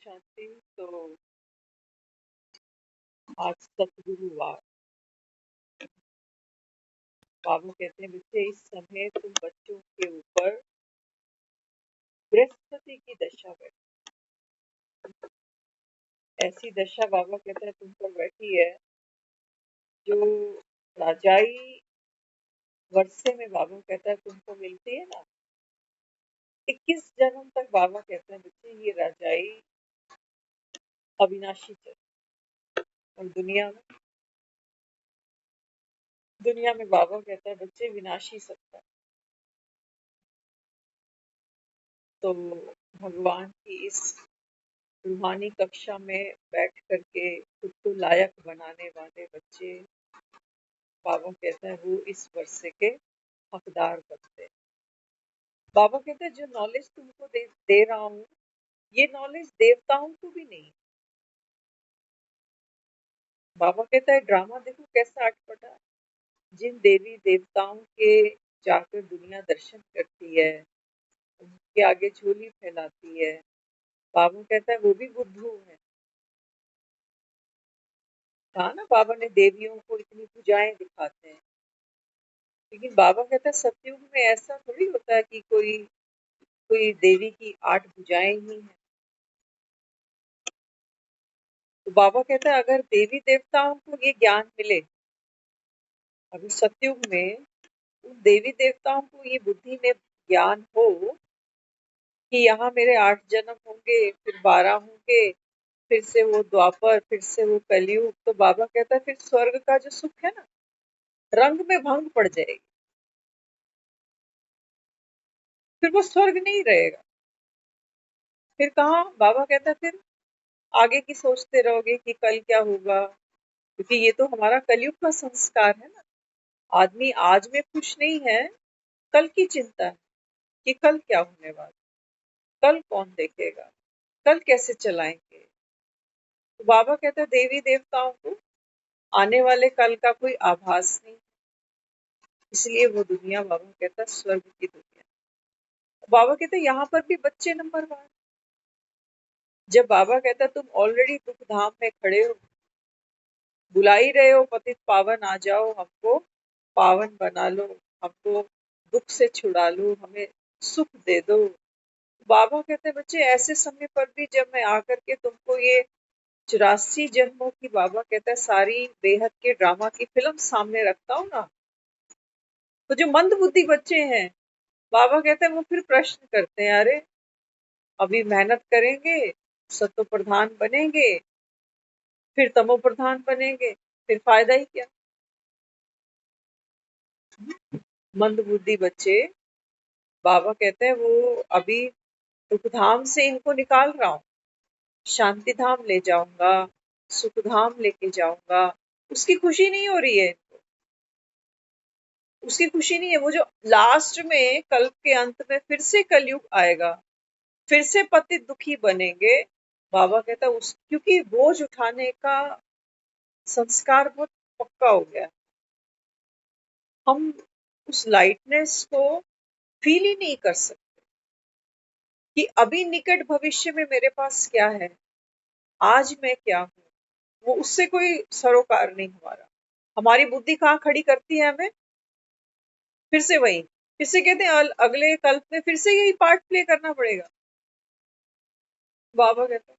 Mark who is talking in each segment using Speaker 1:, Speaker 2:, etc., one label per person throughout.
Speaker 1: शांति। तो आज सतगुरुवार। बाबू कहते हैं बच्चे इस समय तुम बच्चों के ऊपर बृहस्पति की दशा बैठी। ऐसी दशा बाबा कहते हैं तुम पर बैठी है जो राजाई वर्षे में बाबा कहता है तुमको मिलती है ना। 21 जन्म तक बाबा कहते हैं बच्चे ये राजाई अविनाशी चल। और दुनिया में बाबा कहता है बच्चे विनाशी सत्ता। तो भगवान की इस रूहानी कक्षा में बैठ करके खुद को लायक बनाने वाले बच्चे बाबा कहते हैं वो इस वर्षे के हकदार बनते हैं। बाबा कहते हैं जो नॉलेज तुमको दे रहा हूँ ये नॉलेज देवताओं को भी नहीं। बाबा कहता है ड्रामा देखो कैसा अटपटा है। जिन देवी देवताओं के जाकर दुनिया दर्शन करती है उनके आगे झोली फैलाती है। बाबा कहता है वो भी बुद्धू है। कहा ना बाबा ने देवियों को इतनी पूजाएं दिखाते हैं। लेकिन बाबा कहता है सतयुग में ऐसा थोड़ी होता है कि कोई कोई देवी की 8 भुजाएं ही हैं। तो बाबा कहता है अगर देवी देवताओं को ये ज्ञान मिले, अभी सतयुग में उन देवी देवताओं को ये बुद्धि में ज्ञान हो कि यहाँ मेरे 8 जन्म होंगे, फिर 12 होंगे, फिर से वो द्वापर, फिर से वो कलयुग, तो बाबा कहता है फिर स्वर्ग का जो सुख है ना रंग में भंग पड़ जाएगी। फिर वो स्वर्ग नहीं रहेगा। फिर कहाँ बाबा कहता है फिर आगे की सोचते रहोगे कि कल क्या होगा, क्योंकि ये तो हमारा कलयुग का संस्कार है ना। आदमी आज में खुश नहीं है, कल की चिंता है कि कल क्या होने वाला, कल कौन देखेगा, कल कैसे चलाएंगे। तो बाबा कहते हैं देवी देवताओं को आने वाले कल का कोई आभास नहीं, इसलिए वो दुनिया बाबा कहता है स्वर्ग की दुनिया। बाबा कहते हैं यहाँ पर भी बच्चे नंबर 1। जब बाबा कहता है तुम ऑलरेडी दुख धाम में खड़े हो, बुला ही रहे हो पतित पावन आ जाओ, हमको पावन बना लो, हमको दुख से छुड़ा लो, हमें सुख दे दो। बाबा कहते हैं बच्चे ऐसे समय पर भी जब मैं आकर के तुमको ये 84 जन्मों की बाबा कहता है सारी बेहद के ड्रामा की फिल्म सामने रखता हूँ ना, तो जो मंद बुद्धि बच्चे हैं बाबा कहते हैं वो फिर प्रश्न करते हैं अरे अभी मेहनत करेंगे, सतो प्रधान बनेंगे, फिर तमो प्रधान बनेंगे, फिर फायदा ही क्या। मंद बुद्धि बच्चे बाबा कहते हैं वो अभी दुख धाम से इनको निकाल रहा हूँ, शांति धाम ले जाऊंगा, सुख धाम लेके जाऊंगा। उसकी खुशी नहीं हो रही है इनको, उसकी खुशी नहीं है। वो जो लास्ट में कल्प के अंत में फिर से कलयुग आएगा, फिर से पति दुखी बनेंगे। बाबा कहता है उस क्योंकि बोझ उठाने का संस्कार बहुत पक्का हो गया। हम उस लाइटनेस को फील ही नहीं कर सकते कि अभी निकट भविष्य में मेरे पास क्या है, आज मैं क्या हूँ। वो उससे कोई सरोकार नहीं हमारा। हमारी बुद्धि कहाँ खड़ी करती है हमें, फिर से वही, फिर से कहते हैं अगले कल्प में फिर से यही पार्ट प्ले करना पड़ेगा। बाबा कहते हैं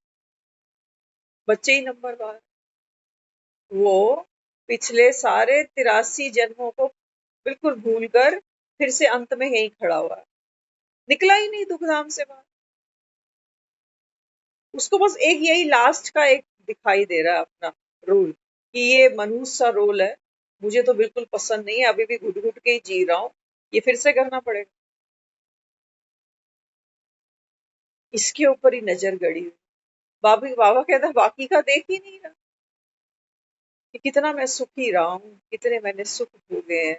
Speaker 1: बच्चे ही नंबर 1। वो पिछले सारे 83 जन्मों को बिल्कुल भूलकर फिर से अंत में यही खड़ा हुआ है, निकला ही नहीं दुखधाम से बाहर। उसको बस एक यही लास्ट का एक दिखाई दे रहा है अपना रोल, कि ये मनुष्य सा रोल है, मुझे तो बिल्कुल पसंद नहीं है, अभी भी घुट घुट के ही जी रहा हूँ, ये फिर से करना पड़ेगा। इसके ऊपर ही नजर गड़ी हुई। बाबा कहता बाकी का देख ही नहीं रहा कि कितना मैं सुखी रहा हूँ, कितने मैंने सुख भोगे हैं।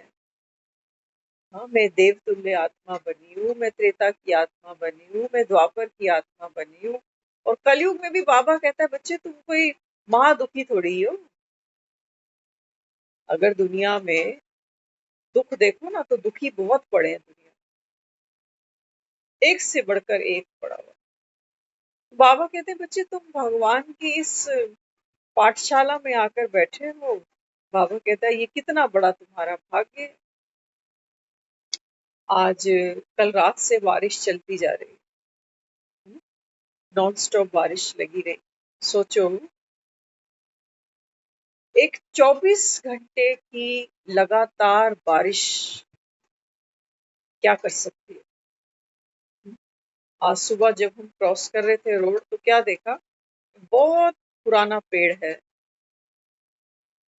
Speaker 1: हाँ, मैं देवतुल्य आत्मा बनी हूँ, मैं त्रेता की आत्मा बनी हूँ, मैं द्वापर की आत्मा बनी हूँ। और कलयुग में भी बाबा कहता है बच्चे तुम कोई महादुखी थोड़ी ही हो। अगर दुनिया में दुख देखो ना तो दुखी बहुत पड़े हैं दुनिया, एक से बढ़कर एक पड़ा हुआ। बाबा कहते बच्चे तुम भगवान की इस पाठशाला में आकर बैठे हो। बाबा कहता है ये कितना बड़ा तुम्हारा भाग्य है। आज कल रात से बारिश चलती जा रही, नॉन स्टॉप बारिश लगी रही। सोचो, एक 24 घंटे की लगातार बारिश क्या कर सकती है। आज सुबह जब हम क्रॉस कर रहे थे रोड तो क्या देखा, बहुत पुराना पेड़ है,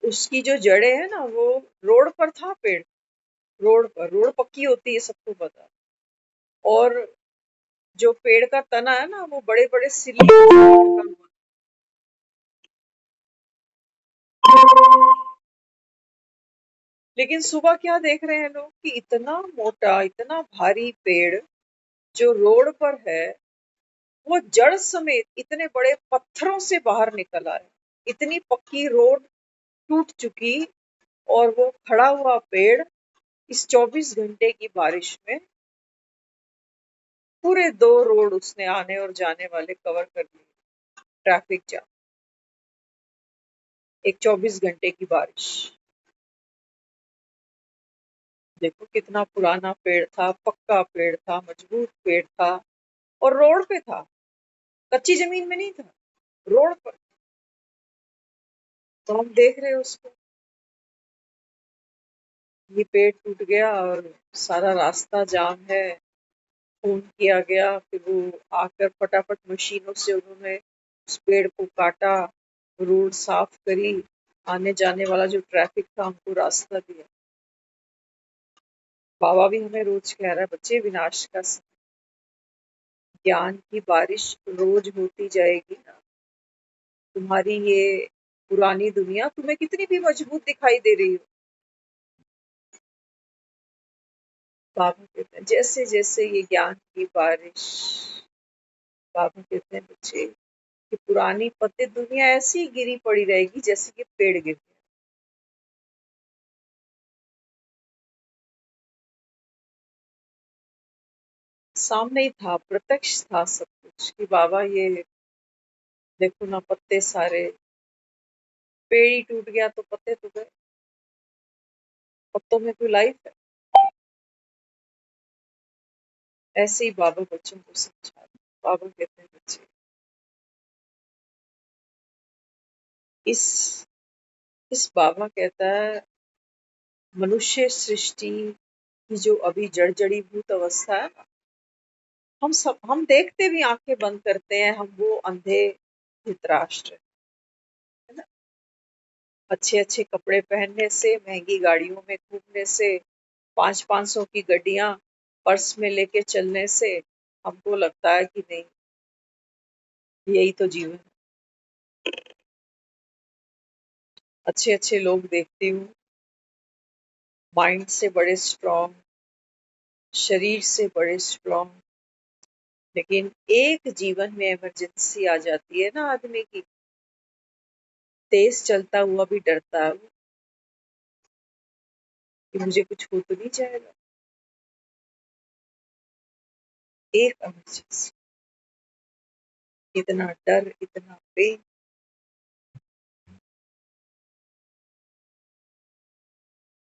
Speaker 1: उसकी जो जड़ें है ना वो रोड पर था पेड़, रोड पर, रोड पक्की होती है सबको पता। और जो पेड़ का तना है ना वो बड़े बड़े सिल्ली से ढका हुआ। लेकिन सुबह क्या देख रहे हैं लोग कि इतना मोटा इतना भारी पेड़ जो रोड पर है वो जड़ समेत इतने बड़े पत्थरों से बाहर निकल आए। इतनी पक्की रोड टूट चुकी और वो खड़ा हुआ पेड़ इस 24 घंटे की बारिश में पूरे 2 रोड उसने आने और जाने वाले कवर कर दिए। ट्रैफिक जाम, एक 24 घंटे की बारिश। देखो कितना पुराना पेड़ था, पक्का पेड़ था, मजबूत पेड़ था और रोड पे था, कच्ची जमीन में नहीं था, रोड पर। तो हम देख रहे हैं उसको, ये पेड़ टूट गया और सारा रास्ता जाम है। फोन किया गया, फिर वो आकर फटाफट मशीनों से उन्होंने उस पेड़ को काटा, रोड साफ करी, आने जाने वाला जो ट्रैफिक था हमको रास्ता दिया। बाबा भी हमें रोज कह रहा है बच्चे विनाश का ज्ञान की बारिश रोज होती जाएगी ना। तुम्हारी ये पुरानी दुनिया तुम्हें कितनी भी मजबूत दिखाई दे रही हो, बाबा कहते हैं जैसे जैसे ये ज्ञान की बारिश, बाबा कहते हैं बच्चे कि पुरानी पतित दुनिया ऐसी गिरी पड़ी रहेगी जैसे कि पेड़ गिर गया। सामने ही था, प्रत्यक्ष था सब कुछ कि बाबा ये देखो ना, पत्ते सारे, पेड़ ही टूट गया तो पत्ते तो गए, पत्तों में कोई लाइफ है। ऐसे ही बाबा बच्चों को समझा। बाबा कहते हैं बच्चे इस इस बाबा कहता है मनुष्य सृष्टि की जो अभी जड़ीभूत अवस्था है ना, हम देखते भी आंखें बंद करते हैं, हम वो अंधे धृतराष्ट्र, है ना। अच्छे अच्छे कपड़े पहनने से, महंगी गाड़ियों में घूमने से, 500-500 की गड्डियां पर्स में लेके चलने से हमको लगता है कि नहीं, यही तो जीवन है। अच्छे अच्छे लोग देखती हूँ, माइंड से बड़े स्ट्रांग, शरीर से बड़े स्ट्रांग, लेकिन एक जीवन में इमरजेंसी आ जाती है ना आदमी की, तेज चलता हुआ भी डरता है कि मुझे कुछ हो तो नहीं जाएगा। एक इमरजेंसी, इतना डर, इतना पेन।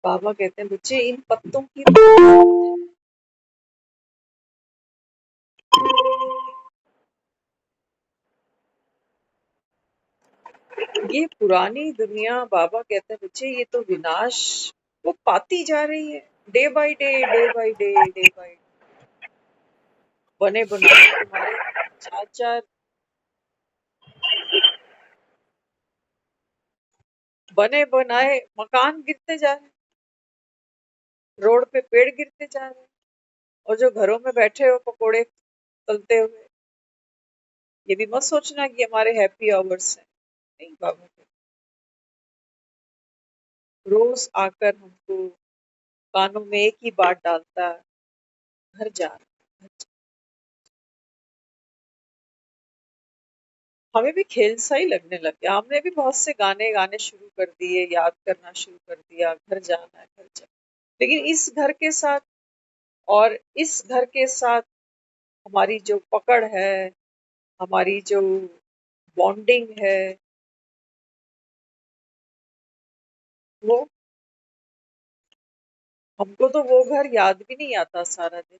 Speaker 1: बाबा कहते हैं बच्चे इन पत्तों की ये पुरानी दुनिया, बाबा कहते हैं बच्चे ये तो विनाश वो पाती जा रही है, day by day, day by day, day by day. बने बनाए तुम्हारे 4-4 बने बनाए मकान गिरते जा रहे हैं, रोड पे पेड़ गिरते जा रहे हैं, और जो घरों में बैठे हो पकोड़े तलते हुए, ये भी मत सोचना कि हमारे हैप्पी आवर्स हैं। नहीं, बाबा रोज आकर हमको कानों में एक ही बात डालता है, घर जाना, घर जाना। हमें भी खेल सा ही लगने लग गया, हमने भी बहुत से गाने गाने शुरू कर दिए, याद करना शुरू कर दिया, घर जाना है, घर जाना। लेकिन इस घर के साथ, और इस घर के साथ हमारी जो पकड़ है, हमारी जो बॉन्डिंग है वो, हमको तो वो घर याद भी नहीं आता सारा दिन।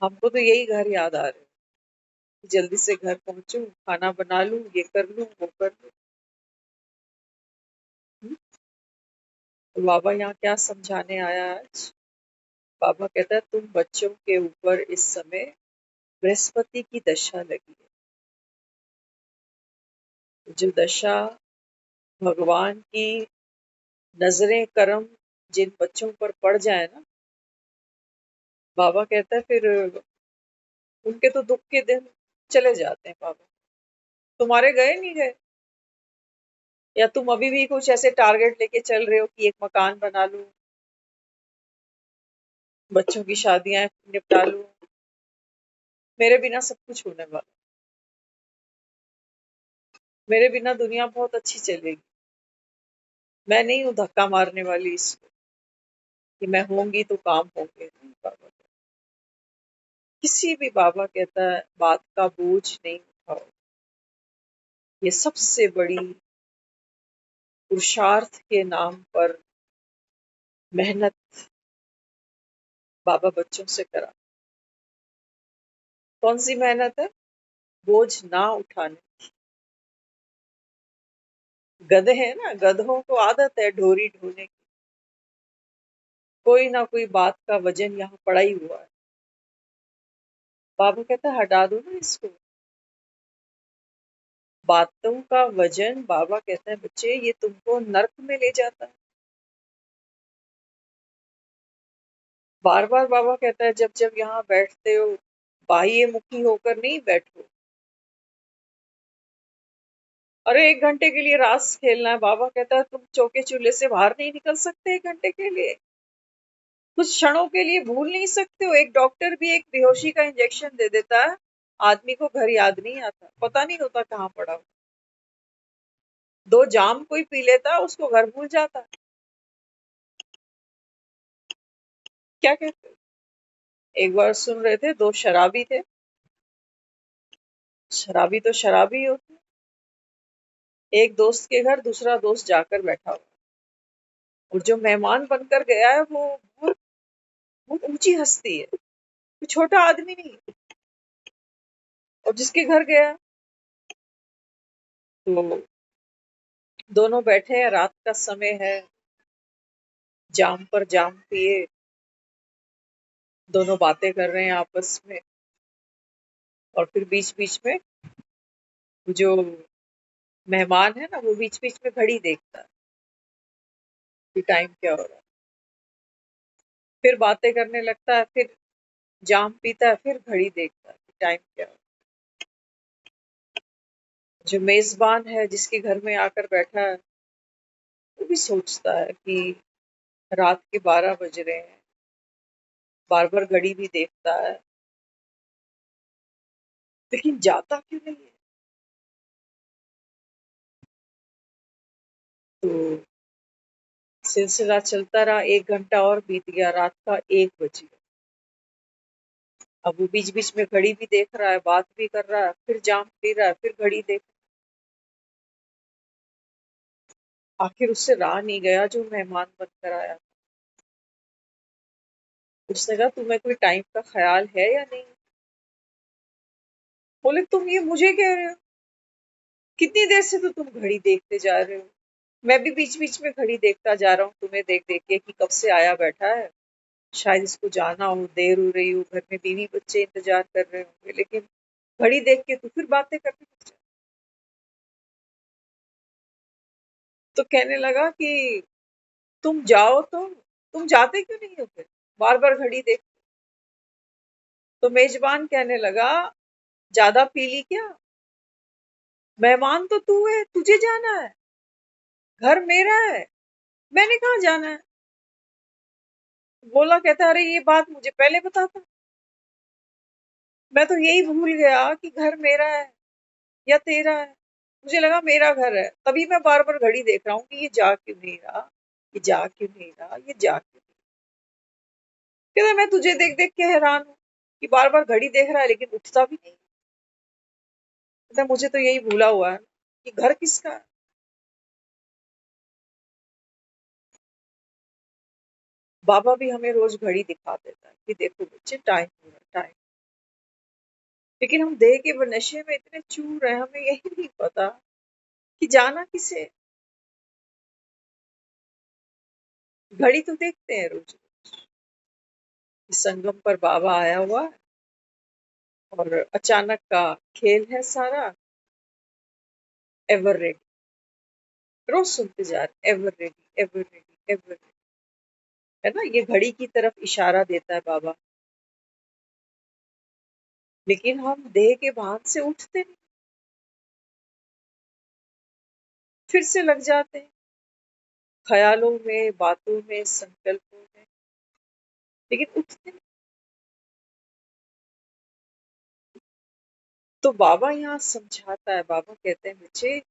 Speaker 1: हमको तो यही घर याद आ रहे हैं कि जल्दी से घर पहुंचूं, खाना बना लूं, ये कर लूं, वो कर लूं। हम्म? तो बाबा यहाँ क्या समझाने आया आज? बाबा कहता है तुम बच्चों के ऊपर इस समय बृहस्पति की दशा लगी है। जो दशा भगवान की नजरें करम जिन बच्चों पर पड़ जाए ना, बाबा कहता है फिर उनके तो दुख के दिन चले जाते हैं बाबा। तुम्हारे गए नहीं गए? या तुम अभी भी कुछ ऐसे टारगेट लेके चल रहे हो कि एक मकान बना लूं, बच्चों की शादियां निपटा लूं? मेरे बिना सब कुछ होने वाला। मेरे बिना दुनिया बहुत अच्छी चलेगी। मैं नहीं हूं धक्का मारने वाली इसको कि मैं होंगी तो काम होंगे। नहीं बाबा, किसी भी बाबा कहता है बात का बोझ नहीं उठाओ। ये सबसे बड़ी पुरुषार्थ के नाम पर मेहनत बाबा बच्चों से करा। कौन सी मेहनत है? बोझ ना उठाने। गधे हैं ना, गधों को आदत है ढोरी ढोने की। कोई ना कोई बात का वजन यहाँ पड़ा ही हुआ है। बाबा कहता है हटा दो ना इसको। बातों का वजन, बाबा कहता है बच्चे ये तुमको नर्क में ले जाता है। बार बार बाबा कहता है जब जब यहाँ बैठते हो बाह्य मुखी होकर नहीं बैठो। अरे 1 घंटे के लिए रास खेलना है, बाबा कहता है तुम चौके चूल्हे से बाहर नहीं निकल सकते 1 घंटे के लिए? कुछ क्षणों के लिए भूल नहीं सकते हो? एक डॉक्टर भी एक बेहोशी का इंजेक्शन दे देता है, आदमी को घर याद नहीं आता, पता नहीं होता कहाँ पड़ा हो। 2 जाम कोई पी लेता है उसको घर भूल जाता है। क्या कहते हो? एक बार सुन रहे थे, 2 शराबी थे। शराबी तो शराबी होते हैं। एक दोस्त के घर दूसरा दोस्त जाकर बैठा हुआ, और जो मेहमान बनकर गया है वो बहुत बहुत ऊंची हस्ती है, कोई छोटा आदमी नहीं। और जिसके घर गया तो दोनों बैठे हैं, रात का समय है, जाम पर जाम पिए, दोनों बातें कर रहे हैं आपस में। और फिर बीच बीच में जो मेहमान है ना वो बीच बीच में घड़ी देखता है कि टाइम क्या हो रहा है। फिर बातें करने लगता है, फिर जाम पीता है, फिर घड़ी देखता है कि टाइम क्या हो रहा है। जो मेजबान है जिसके घर में आकर बैठा है वो भी सोचता है कि रात के 12 बज रहे हैं, बार बार घड़ी भी देखता है, लेकिन जाता क्यों नहीं है? तो सिलसिला चलता रहा, 1 घंटा और बीत गया, रात का 1 बज गया। अब वो बीच बीच में घड़ी भी देख रहा है, बात भी कर रहा है, फिर जाम पी रहा है, फिर घड़ी देख। आखिर उससे रहा नहीं गया जो मेहमान बनकर आया। उसने कहा तुम्हें कोई टाइम का ख्याल है या नहीं? बोले तुम ये मुझे कह रहे हो? कितनी देर से तो तुम घड़ी देखते जा रहे हो। मैं भी बीच बीच में घड़ी देखता जा रहा हूँ तुम्हें देख देख के कि कब से आया बैठा है। शायद इसको जाना हो, देर हो रही हो, घर में बीवी बच्चे इंतजार कर रहे होंगे, लेकिन घड़ी देख के तू फिर बातें करने लग जा। तो कहने लगा कि तुम जाओ तो तुम जाते क्यों नहीं हो फिर, बार बार घड़ी देख। तो मेजबान कहने लगा ज्यादा पी ली क्या? मेहमान तो तू है, तुझे जाना है, घर मेरा है, मैंने कहाँ जाना है? बोला, कहता अरे ये बात मुझे पहले बताता, मैं तो यही भूल गया कि घर मेरा है या तेरा है। मुझे लगा मेरा घर है, तभी मैं बार बार घड़ी देख रहा हूँ कि ये जा क्यों नहीं रहा, ये जा क्यों नहीं रहा, ये जा क्यों नहीं। कहता मैं तुझे देख देख के हैरान हूँ। कि बार बार घड़ी देख रहा है लेकिन उठता भी नहीं। मतलब मुझे तो यही भूला हुआ है कि घर किसका है। बाबा भी हमें रोज घड़ी दिखा देता है कि देखो बच्चे टाइम हो रहा है, टाइम। लेकिन हम देह के नशे में इतने चूर रहे, हमें यही नहीं पता कि जाना किसे। घड़ी तो देखते हैं रोज, इस संगम पर बाबा आया हुआ है और अचानक का खेल है सारा। एवर रेडी, रोज सुनते जा रहे, ever ready, ever ready, ever ready. है ना, ये घड़ी की तरफ इशारा देता है बाबा। लेकिन हम देह के भान से उठते नहीं, फिर से लग जाते हैं ख्यालों में, बातों में, संकल्पों में, लेकिन उठते नहीं। तो बाबा यहाँ समझाता है, बाबा कहते हैं बच्चे,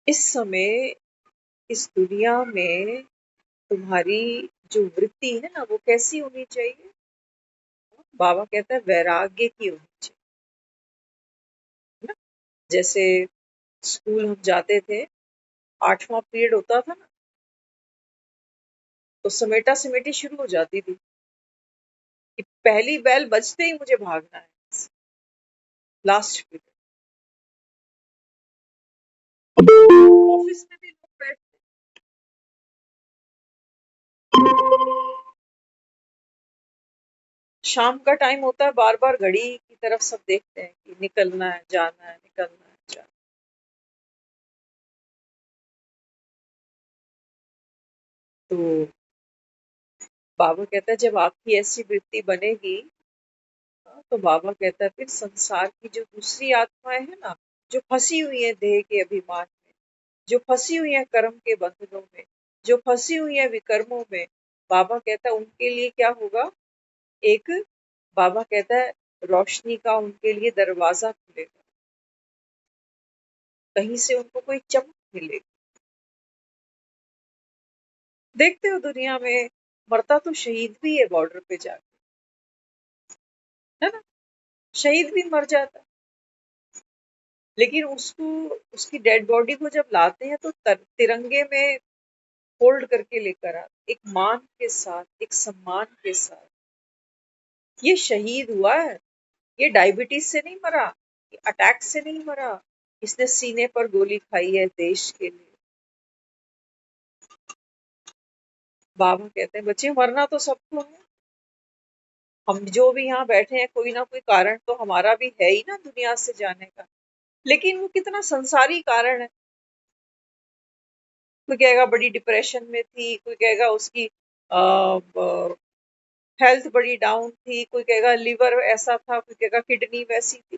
Speaker 1: इस समय इस दुनिया में तुम्हारी जो वृत्ति है ना, वो कैसी होनी चाहिए? बाबा कहता है वैराग्य की होनी चाहिए। ना, जैसे स्कूल हम जाते थे, 8वां पीरियड होता था ना, तो समेटा समेटी शुरू हो जाती थी कि पहली बेल बजते ही मुझे भागना है लास्ट पीरियड। ऑफिस में भी लोग बैठते, शाम का टाइम होता है, बार बार घड़ी की तरफ सब देखते हैं कि निकलना है, जाना है, निकलना है, जाना है। तो बाबा कहता है जब आपकी ऐसी वृत्ति बनेगी, तो बाबा कहता है फिर संसार की जो दूसरी आत्माएं है ना, जो फंसी हुई है देह के अभिमान में, जो फंसी हुई है कर्म के बंधनों में, जो फंसी हुई है विकर्मों में, बाबा कहता है उनके लिए क्या होगा? एक, बाबा कहता है रोशनी का उनके लिए दरवाजा खुलेगा, कहीं से उनको कोई चमक मिलेगी। देखते हो दुनिया में मरता तो शहीद भी है बॉर्डर पे जाके, है ना, शहीद भी मर जाता है। लेकिन उसको, उसकी डेड बॉडी को जब लाते हैं तो तिरंगे में फोल्ड करके लेकर आते, एक मान के साथ, एक सम्मान के साथ। ये शहीद हुआ है, ये डायबिटीज से नहीं मरा, ये अटैक से नहीं मरा, इसने सीने पर गोली खाई है देश के लिए। बाबा कहते हैं बच्चे मरना तो सबको है, हम जो भी यहाँ बैठे हैं कोई ना कोई कारण तो हमारा भी है ही ना दुनिया से जाने का। लेकिन वो कितना संसारी कारण है। कोई कहेगा बड़ी डिप्रेशन में थी, कोई कहेगा उसकी हेल्थ बड़ी डाउन थी, कोई कहेगा लिवर ऐसा था, कोई कहेगा किडनी वैसी थी।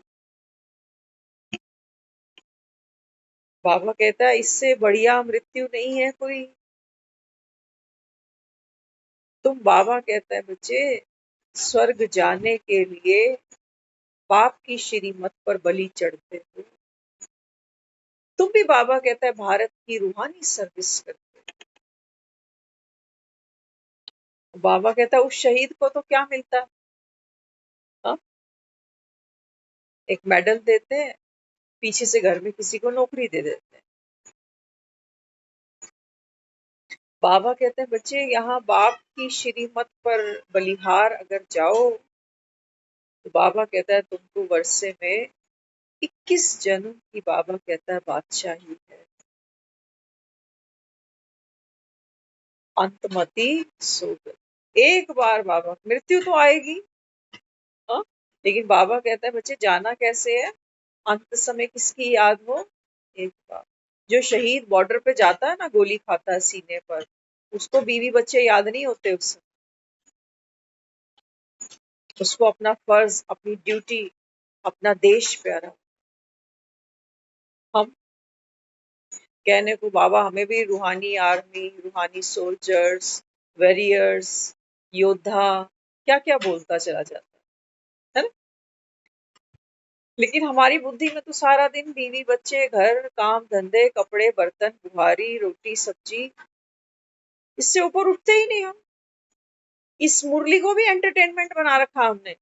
Speaker 1: बाबा कहता है इससे बढ़िया मृत्यु नहीं है कोई। तुम, बाबा कहता है बच्चे, स्वर्ग जाने के लिए पाप की श्रीमत पर बलि चढ़ते हो। तुम भी, बाबा कहता है, भारत की रूहानी सर्विस करते हो। बाबा कहता है उस शहीद को तो क्या मिलता है? हाँ? एक मेडल देते हैं, पीछे से घर में किसी को नौकरी दे देते हैं। बाबा कहते हैं बच्चे यहाँ बाप की श्रीमत पर बलिहार अगर जाओ, तो बाबा कहता है तुमको वर्षे में 21 जन्म की, बाबा कहता है, बादशाही है। अंतमति सोगत, एक बार बाबा, मृत्यु तो आएगी, हाँ, लेकिन बाबा कहता है बच्चे जाना कैसे है? अंत समय किसकी याद हो? एक बार जो शहीद बॉर्डर पे जाता है ना, गोली खाता है सीने पर, उसको बीवी बच्चे याद नहीं होते उस समय। उसको अपना फर्ज, अपनी ड्यूटी, अपना देश प्यारा। हम कहने को बाबा हमें भी रूहानी आर्मी, रूहानी सोल्जर्स, वॉरियर्स, योद्धा, क्या क्या बोलता चला जाता है ना? लेकिन हमारी बुद्धि में तो सारा दिन बीवी बच्चे, घर, काम धंधे, कपड़े बर्तन, बुहारी रोटी सब्जी, इससे ऊपर उठते ही नहीं हम। इस मुरली को भी एंटरटेनमेंट बना रखा हमने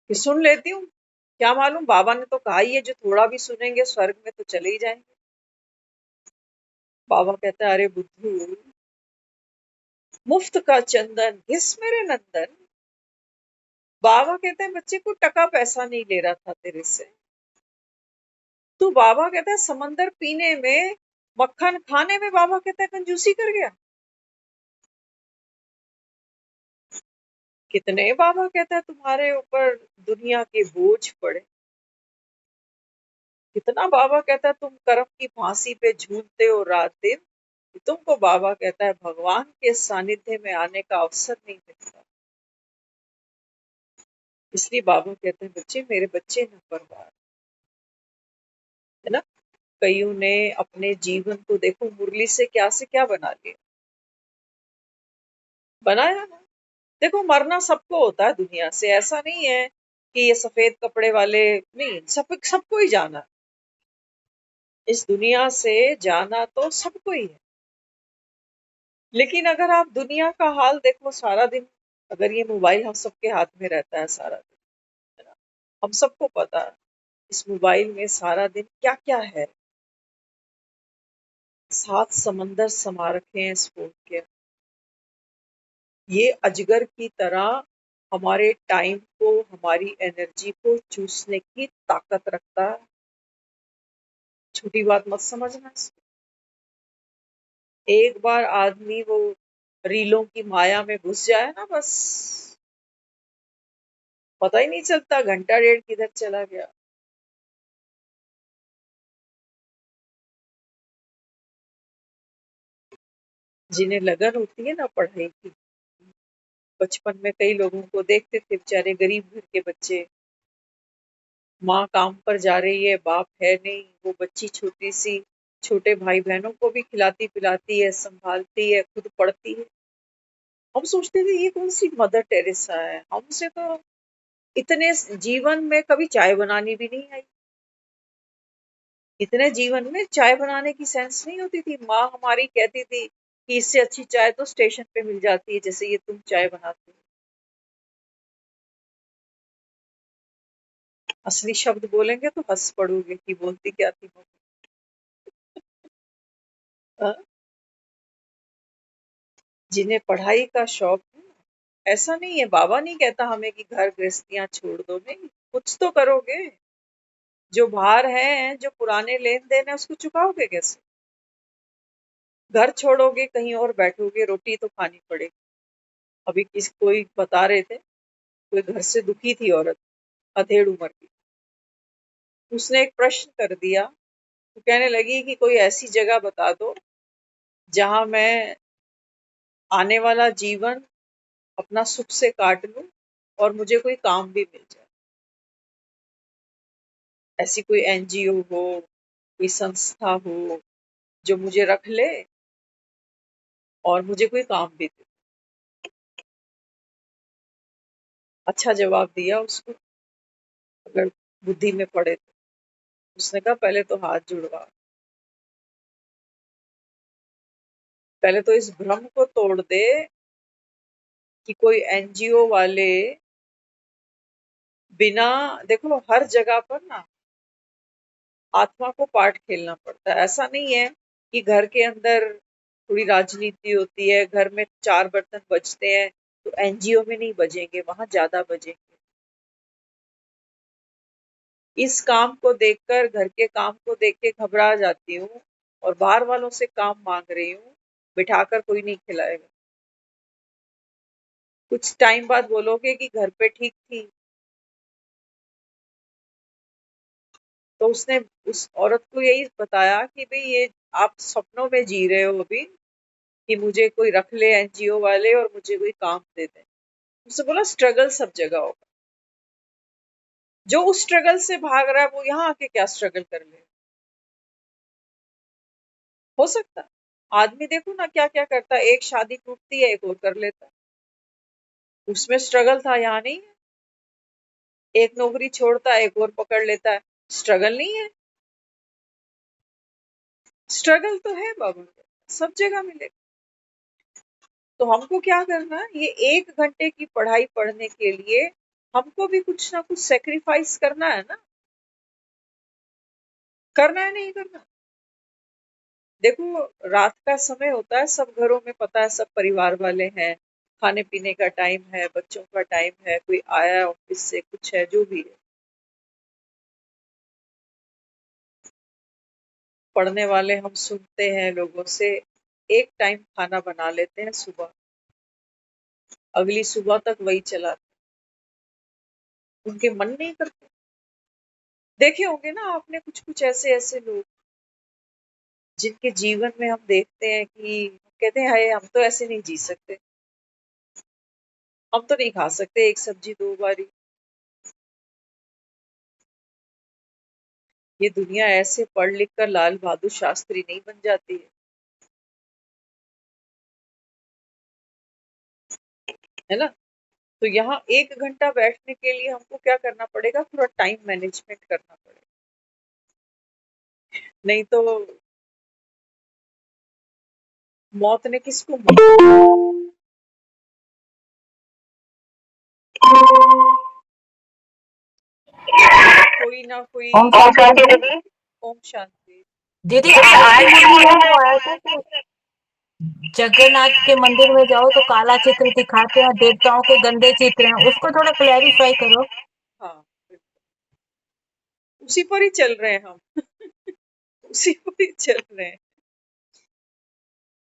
Speaker 1: कि सुन लेती हूँ, क्या मालूम, बाबा ने तो कहा ही है जो थोड़ा भी सुनेंगे स्वर्ग में तो चले ही जाएंगे। बाबा कहता है अरे बुद्धू, मुफ्त का चंदन घिस मेरे नंदन। बाबा कहते हैं बच्चे को टका पैसा नहीं ले रहा था तेरे से, तू बाबा कहता है समंदर पीने में, मक्खन खाने में बाबा कहता है कंजूसी कर गया। कितने बाबा कहता है तुम्हारे ऊपर दुनिया के बोझ पड़े, कितना बाबा कहता है तुम कर्म की फांसी पे झूलते हो रात दिन, तुमको बाबा कहता है भगवान के सानिध्य में आने का अवसर नहीं मिलता। इसलिए बाबा कहते हैं बच्चे मेरे बच्चे न परवार, है ना। कईयों ने अपने जीवन को देखो मुरली से क्या बना लिया, बनाया ना। देखो मरना सबको होता है दुनिया से, ऐसा नहीं है कि ये सफेद कपड़े वाले नहीं, सबको ही जाना, इस दुनिया से जाना तो सबको ही है। लेकिन अगर आप दुनिया का हाल देखो सारा दिन, अगर ये मोबाइल हम सबके हाथ में रहता है सारा दिन, है ना, हम सबको पता है इस मोबाइल में सारा दिन क्या क्या है, 7 समंदर समा रखे हैं इस फोन के। ये अजगर की तरह हमारे टाइम को, हमारी एनर्जी को चूसने की ताकत रखता है। छोटी बात मत समझना इसको। एक बार आदमी वो रीलों की माया में घुस जाए ना, बस पता ही नहीं चलता घंटा डेढ़ किधर चला गया। जिन्हें लगन होती है ना पढ़ाई की, बचपन में कई लोगों को देखते थे बेचारे गरीब घर के बच्चे, माँ काम पर जा रही है, बाप है नहीं, वो बच्ची छोटी सी छोटे भाई बहनों को भी खिलाती पिलाती है, संभालती है, खुद पढ़ती है। हम सोचते थे ये कौन सी मदर टेरेसा है, हमसे तो इतने जीवन में कभी चाय बनानी भी नहीं आई, इतने जीवन में चाय बनाने की सेंस नहीं होती थी। माँ हमारी कहती थी कि इससे अच्छी चाय तो स्टेशन पे मिल जाती है जैसे ये तुम चाय बनाती हो। असली शब्द बोलेंगे तो हंस पड़ोगे कि बोलती क्या थी मम्मी। हाँ? जिन्हें पढ़ाई का शौक है, ऐसा नहीं है, बाबा नहीं कहता हमें कि घर गृहस्थियां छोड़ दो, नहीं, कुछ तो करोगे। जो भार है, जो पुराने लेन देन है, उसको चुकाओगे कैसे? घर छोड़ोगे, कहीं और बैठोगे, रोटी तो खानी पड़ेगी। अभी कोई बता रहे थे, कोई घर से दुखी थी औरत, अधेड़ उम्र की, उसने एक प्रश्न कर दिया, तो कहने लगी कि कोई ऐसी जगह बता दो जहां मैं आने वाला जीवन अपना सुख से काट लूं और मुझे कोई काम भी मिल जाए, ऐसी कोई एनजीओ हो, कोई संस्था हो जो मुझे रख ले और मुझे कोई काम भी दे। अच्छा जवाब दिया उसको, अगर बुद्धि में पड़े तो। उसने कहा पहले तो हाथ जुड़वा, पहले तो इस भ्रम को तोड़ दे कि कोई एनजीओ वाले बिना, देखो हर जगह पर ना आत्मा को पाठ खेलना पड़ता है। ऐसा नहीं है कि घर के अंदर थोड़ी राजनीति होती है, घर में 4 बर्तन बजते हैं तो एनजीओ में नहीं बजेंगे, वहां ज्यादा बजेंगे। इस काम को देखकर, घर के काम को देख के घबरा जाती हूँ और बाहर वालों से काम मांग रही हूँ, बिठाकर कोई नहीं खिलाएगा। कुछ टाइम बाद बोलोगे कि घर पे ठीक थी। तो उसने उस औरत को यही बताया कि भाई ये आप सपनों में जी रहे हो अभी, कि मुझे कोई रख ले एनजीओ वाले और मुझे कोई काम दे दे। उसने बोला स्ट्रगल सब जगह होगा, जो उस स्ट्रगल से भाग रहा है वो यहाँ आके क्या स्ट्रगल कर ले, हो सकता है। आदमी देखो ना क्या क्या करता है, एक शादी टूटती है एक और कर लेता है, उसमें स्ट्रगल था, यहाँ नहीं है। एक नौकरी छोड़ता है एक और पकड़ लेता है, स्ट्रगल नहीं है। स्ट्रगल तो है बाबा, सब जगह मिलेगा। तो तो हमको क्या करना है, ये 1 घंटे की पढ़ाई पढ़ने के लिए हमको भी कुछ ना कुछ सेक्रीफाइस करना है ना, करना है नहीं करना। देखो, रात का समय होता है, सब घरों में पता है, सब परिवार वाले हैं, खाने पीने का टाइम है, बच्चों का टाइम है, कोई आया है ऑफिस से, कुछ है, जो भी है। पढ़ने वाले हम सुनते हैं लोगों से, एक टाइम खाना बना लेते हैं सुबह, अगली सुबह तक वही चला, उनके मन नहीं करते। देखे होंगे ना आपने कुछ कुछ ऐसे ऐसे लोग जिनके जीवन में हम देखते हैं कि कहते हैं हाय हम तो ऐसे नहीं जी सकते, हम तो नहीं खा सकते एक सब्जी 2 बारी। ये दुनिया ऐसे पढ़ लिख कर लाल बहादुर शास्त्री नहीं बन जाती है ना। तो यहाँ 1 घंटा बैठने के लिए हमको क्या करना पड़ेगा, थोड़ा टाइम मैनेजमेंट करना पड़ेगा, नहीं तो मौत ने किसको कोई ना कोई।
Speaker 2: ओम शांति दीदी।
Speaker 1: ओम शांति।
Speaker 2: दीदी
Speaker 1: दीदी
Speaker 2: आज की
Speaker 1: आज की
Speaker 2: मुरली में
Speaker 1: मुरली
Speaker 2: तो आया था कि जगन्नाथ के मंदिर में जाओ तो काला चित्र दिखाते हैं, देवताओं के गंदे चित्र हैं, उसको थोड़ा क्लैरिफाई करो।
Speaker 1: हाँ, उसी पर ही चल रहे हैं हम। उसी पर ही चल रहे हैं।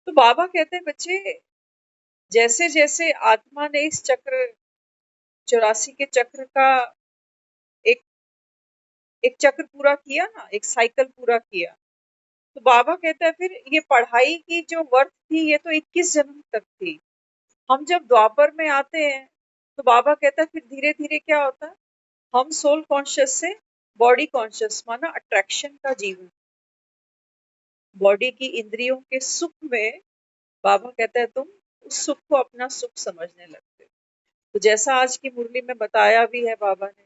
Speaker 1: तो बाबा कहते हैं बच्चे, जैसे जैसे आत्मा ने इस चक्र 84 के चक्र का एक एक चक्र पूरा किया ना, एक साइकिल पूरा किया, तो बाबा कहता है फिर ये पढ़ाई की जो वर्थ थी ये तो 21 जन्म तक थी। हम जब द्वापर में आते हैं तो बाबा कहता है फिर धीरे धीरे क्या होता है, हम सोल कॉन्शियस से बॉडी कॉन्शियस, माना अट्रैक्शन का जीवन, बॉडी की इंद्रियों के सुख में बाबा कहता है तुम उस सुख को अपना सुख समझने लगते हो। तो जैसा आज की मुरली में बताया भी है बाबा ने,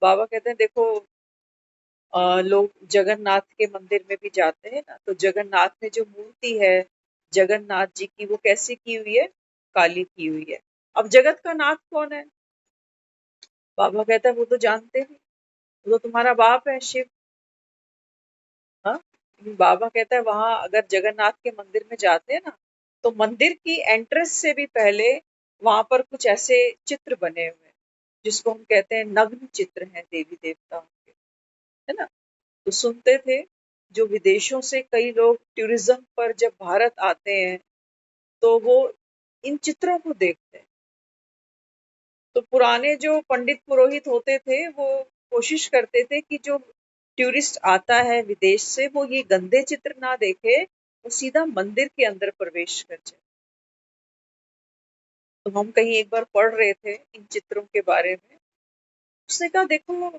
Speaker 1: बाबा कहते हैं देखो, लोग जगन्नाथ के मंदिर में भी जाते हैं ना, तो जगन्नाथ में जो मूर्ति है जगन्नाथ जी की, वो कैसे की हुई है, काली की हुई है। अब जगत का नाथ कौन है, बाबा कहता है वो तो जानते नहीं, वो तो तुम्हारा बाप है शिव। हाँ, बाबा कहता है वहां अगर जगन्नाथ के मंदिर में जाते हैं ना, तो मंदिर की एंट्रेंस से भी पहले वहां पर कुछ ऐसे चित्र बने हुए हैं जिसको हम कहते हैं नग्न चित्र हैं देवी देवताओं के, है ना। तो सुनते थे जो विदेशों से कई लोग टूरिज्म पर जब भारत आते हैं तो वो इन चित्रों को देखते हैं। तो पुराने जो पंडित पुरोहित होते थे वो कोशिश करते थे कि जो टूरिस्ट आता है विदेश से वो ये गंदे चित्र ना देखे, वो सीधा मंदिर के अंदर प्रवेश कर जाए। तो हम कहीं एक बार पढ़ रहे थे इन चित्रों के बारे में, उसने कहा देखो,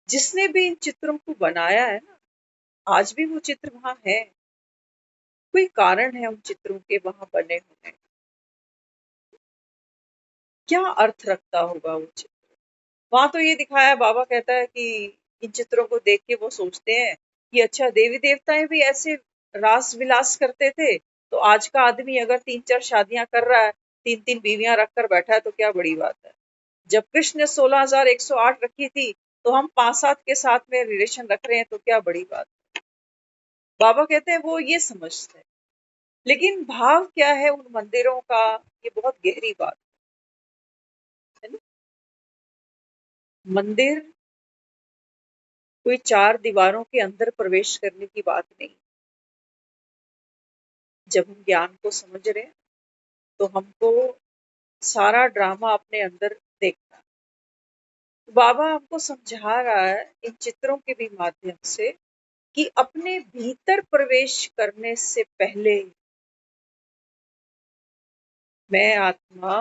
Speaker 1: जिसने भी इन चित्रों को बनाया है ना, आज भी वो चित्र वहां है, कोई कारण है उन चित्रों के वहां बने होने, क्या अर्थ रखता होगा वो चित्र। वहां तो ये दिखाया, बाबा कहता है कि इन चित्रों को देख के वो सोचते हैं कि अच्छा देवी देवताएं भी ऐसे रास विलास करते थे, तो आज का आदमी अगर 3-4 शादियां कर रहा है, 3-3 बीवियां रखकर बैठा है, तो क्या बड़ी बात है। जब कृष्ण ने 16,108 रखी थी, तो हम 5-7 के साथ में रिलेशन रख रहे हैं, तो क्या बड़ी बात। बाबा कहते हैं वो ये समझते हैं, लेकिन भाव क्या है उन मंदिरों का, ये बहुत गहरी बात है ना। मंदिर कोई 4 दीवारों के अंदर प्रवेश करने की बात नहीं। जब हम ज्ञान को समझ रहे हैं तो हमको सारा ड्रामा अपने अंदर देखना है। तो बाबा हमको समझा रहा है इन चित्रों के भी माध्यम से कि अपने भीतर प्रवेश करने से पहले मैं आत्मा,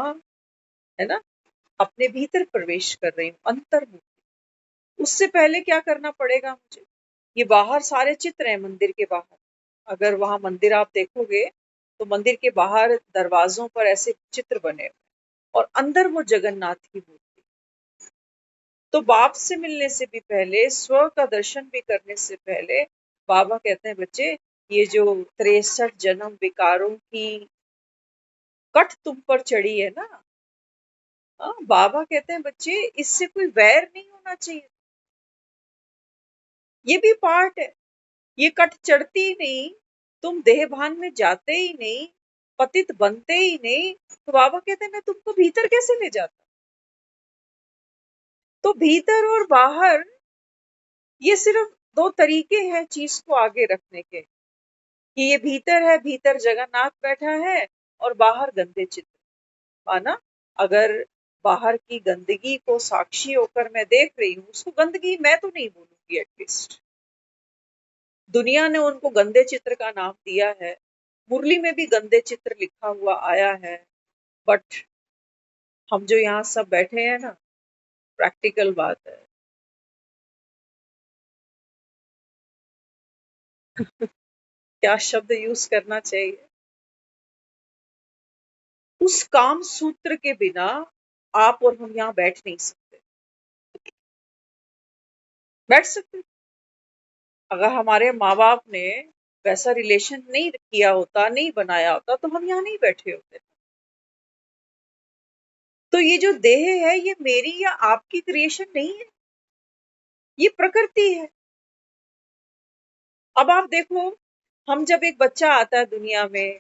Speaker 1: है ना, अपने भीतर प्रवेश कर रही हूँ अंतर्मुख। उससे पहले क्या करना पड़ेगा मुझे, ये बाहर सारे चित्र हैं मंदिर के बाहर, अगर वहां मंदिर आप देखोगे तो मंदिर के बाहर दरवाजों पर ऐसे चित्र बने हुए, और अंदर वो जगन्नाथ की मूर्ति। तो बाप से मिलने से भी पहले, स्व का दर्शन भी करने से पहले बाबा कहते हैं बच्चे ये जो 63 जन्म विकारों की कट तुम पर चढ़ी है ना, हाँ, बाबा कहते हैं बच्चे इससे कोई वैर नहीं होना चाहिए, ये भी पार्ट है। ये कट चढ़ती ही नहीं, तुम देह भान में जाते ही नहीं, पतित बनते ही नहीं, तो बाबा कहते हैं मैं तुमको भीतर कैसे ले जाता। तो भीतर और बाहर ये सिर्फ दो तरीके हैं चीज को आगे रखने के, कि ये भीतर है, भीतर जगन्नाथ बैठा है, और बाहर गंदे चित्र। माना अगर बाहर की गंदगी को साक्षी होकर मैं देख रही हूँ, उसको गंदगी मैं तो नहीं बोलूंगी, एटलीस्ट दुनिया ने उनको गंदे चित्र का नाम दिया है, मुरली में भी गंदे चित्र लिखा हुआ आया है, बट हम जो यहाँ सब बैठे हैं ना, प्रैक्टिकल बात है, क्या शब्द यूज करना चाहिए, उस काम सूत्र के बिना आप और हम यहाँ बैठ नहीं सकते। बैठ सकते अगर हमारे माँ बाप ने वैसा रिलेशन नहीं किया होता, नहीं बनाया होता, तो हम यहाँ नहीं बैठे होते। तो ये जो देह है, ये मेरी या आपकी क्रिएशन नहीं है, ये प्रकृति है। अब आप देखो, हम जब एक बच्चा आता है दुनिया में,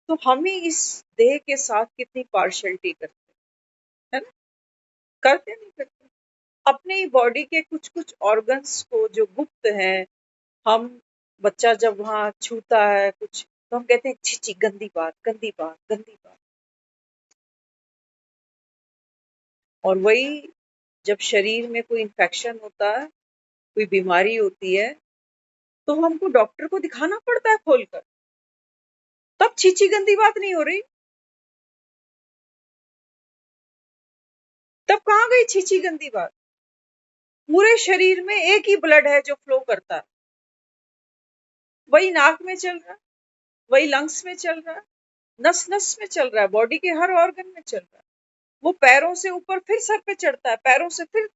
Speaker 1: तो हम ही इस देह के साथ कितनी पार्शलिटी करते हैं, है ना? करते नहीं करते? अपने ही बॉडी के कुछ कुछ ऑर्गन्स को जो गुप्त हैं, हम बच्चा जब वहां छूता है कुछ, तो हम कहते हैं छी छी, गंदी बात, गंदी बात, गंदी बात। और वही जब शरीर में कोई इन्फेक्शन होता है, कोई बीमारी होती है, तो हमको डॉक्टर को दिखाना पड़ता है खोलकर, तब छीछी गंदी बात नहीं हो रही। तब कहाँ गई छीछी गंदी बात? पूरे शरीर में एक ही ब्लड है जो फ्लो करता है, वही नाक में चल रहा है, वही लंग्स में चल रहा है, नस नस में चल रहा है, बॉडी के हर ऑर्गन में चल रहा है। वो पैरों से ऊपर फिर सर पे चढ़ता है, पैरों से फिर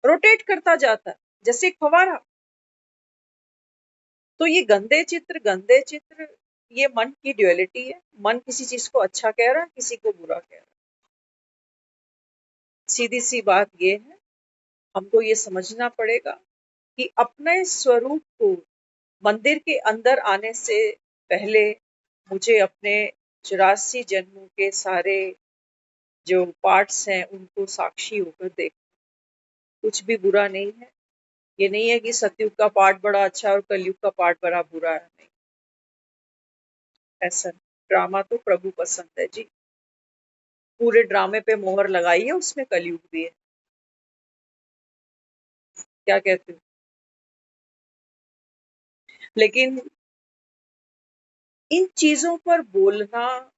Speaker 1: रोटेट करता जाता है, जैसे एक फवारा। तो ये गंदे चित्र, ये मन की ड्युअलिटी है। मन किसी चीज को अच्छा कह रहा है, किसी को बुरा कह रहा है। सीधी सी बात ये है, हमको ये समझना पड़ेगा कि अपने स्वरूप को मंदिर के अंदर आने से पहले मुझे अपने 84 जन्मों के सारे जो पार्ट्स हैं उनको साक्षी होकर देख। कुछ भी बुरा नहीं है। ये नहीं है कि सतयुग का पार्ट बड़ा अच्छा है और कलयुग का पार्ट बड़ा बुरा है, नहीं ऐसा। ड्रामा तो प्रभु पसंद है जी, पूरे ड्रामे पे मोहर लगाई है, उसमें कलयुग भी है। क्या कहते हो? लेकिन इन चीजों पर बोलना,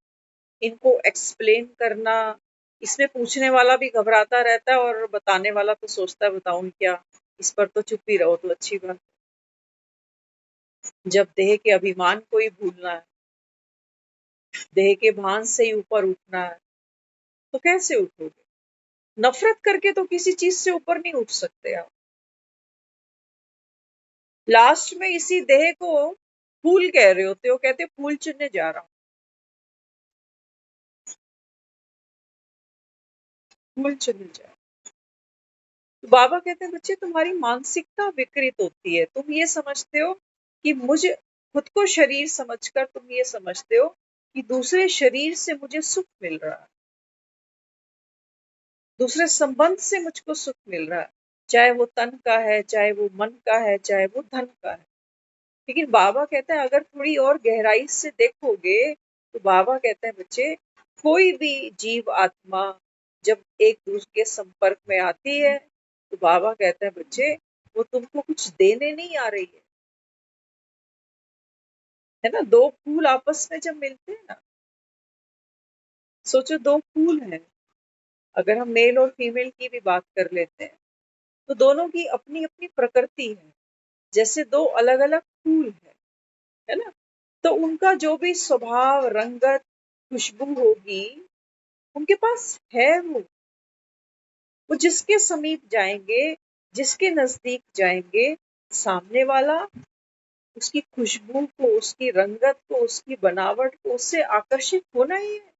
Speaker 1: इनको एक्सप्लेन करना, इसमें पूछने वाला भी घबराता रहता है और बताने वाला तो सोचता है बताऊं क्या, इस पर तो चुप ही रहो तो अच्छी बात। जब देह के अभिमान को ही भूलना है, देह के भान से ही ऊपर उठना है, तो कैसे उठोगे? नफरत करके तो किसी चीज से ऊपर नहीं उठ सकते आप। लास्ट में इसी देह को फूल कह रहे होते हो, कहते फूल चुनने जा रहा हूँ, फूल चुनने जा रहा हूं। तो बाबा कहते हैं बच्चे तुम्हारी मानसिकता विकृत होती है, तुम ये समझते हो कि मुझे खुद को शरीर समझकर तुम ये समझते हो कि दूसरे शरीर से मुझे सुख मिल रहा है, दूसरे संबंध से मुझको सुख मिल रहा है, चाहे वो तन का है, चाहे वो मन का है, चाहे वो धन का है। लेकिन बाबा कहते हैं अगर थोड़ी और गहराई से देखोगे, तो बाबा कहते हैं बच्चे, कोई भी जीव आत्मा जब एक दूसरे के संपर्क में आती है, तो बाबा कहते हैं बच्चे, वो तुमको कुछ देने नहीं आ रही है ना? दो फूल आपस में जब मिलते हैं ना, सोचो दो फूल हैं, अगर हम मेल और फीमेल की भी बात कर लेते हैं, तो दोनों की अपनी अपनी प्रकृति है, जैसे दो अलग अलग फूल है ना? तो उनका जो भी स्वभाव, रंगत, खुशबू होगी, उनके पास है वो जिसके समीप जाएंगे, जिसके नजदीक जाएंगे, सामने वाला उसकी खुशबू को, उसकी रंगत को, उसकी बनावट को, उससे आकर्षित होना ही है।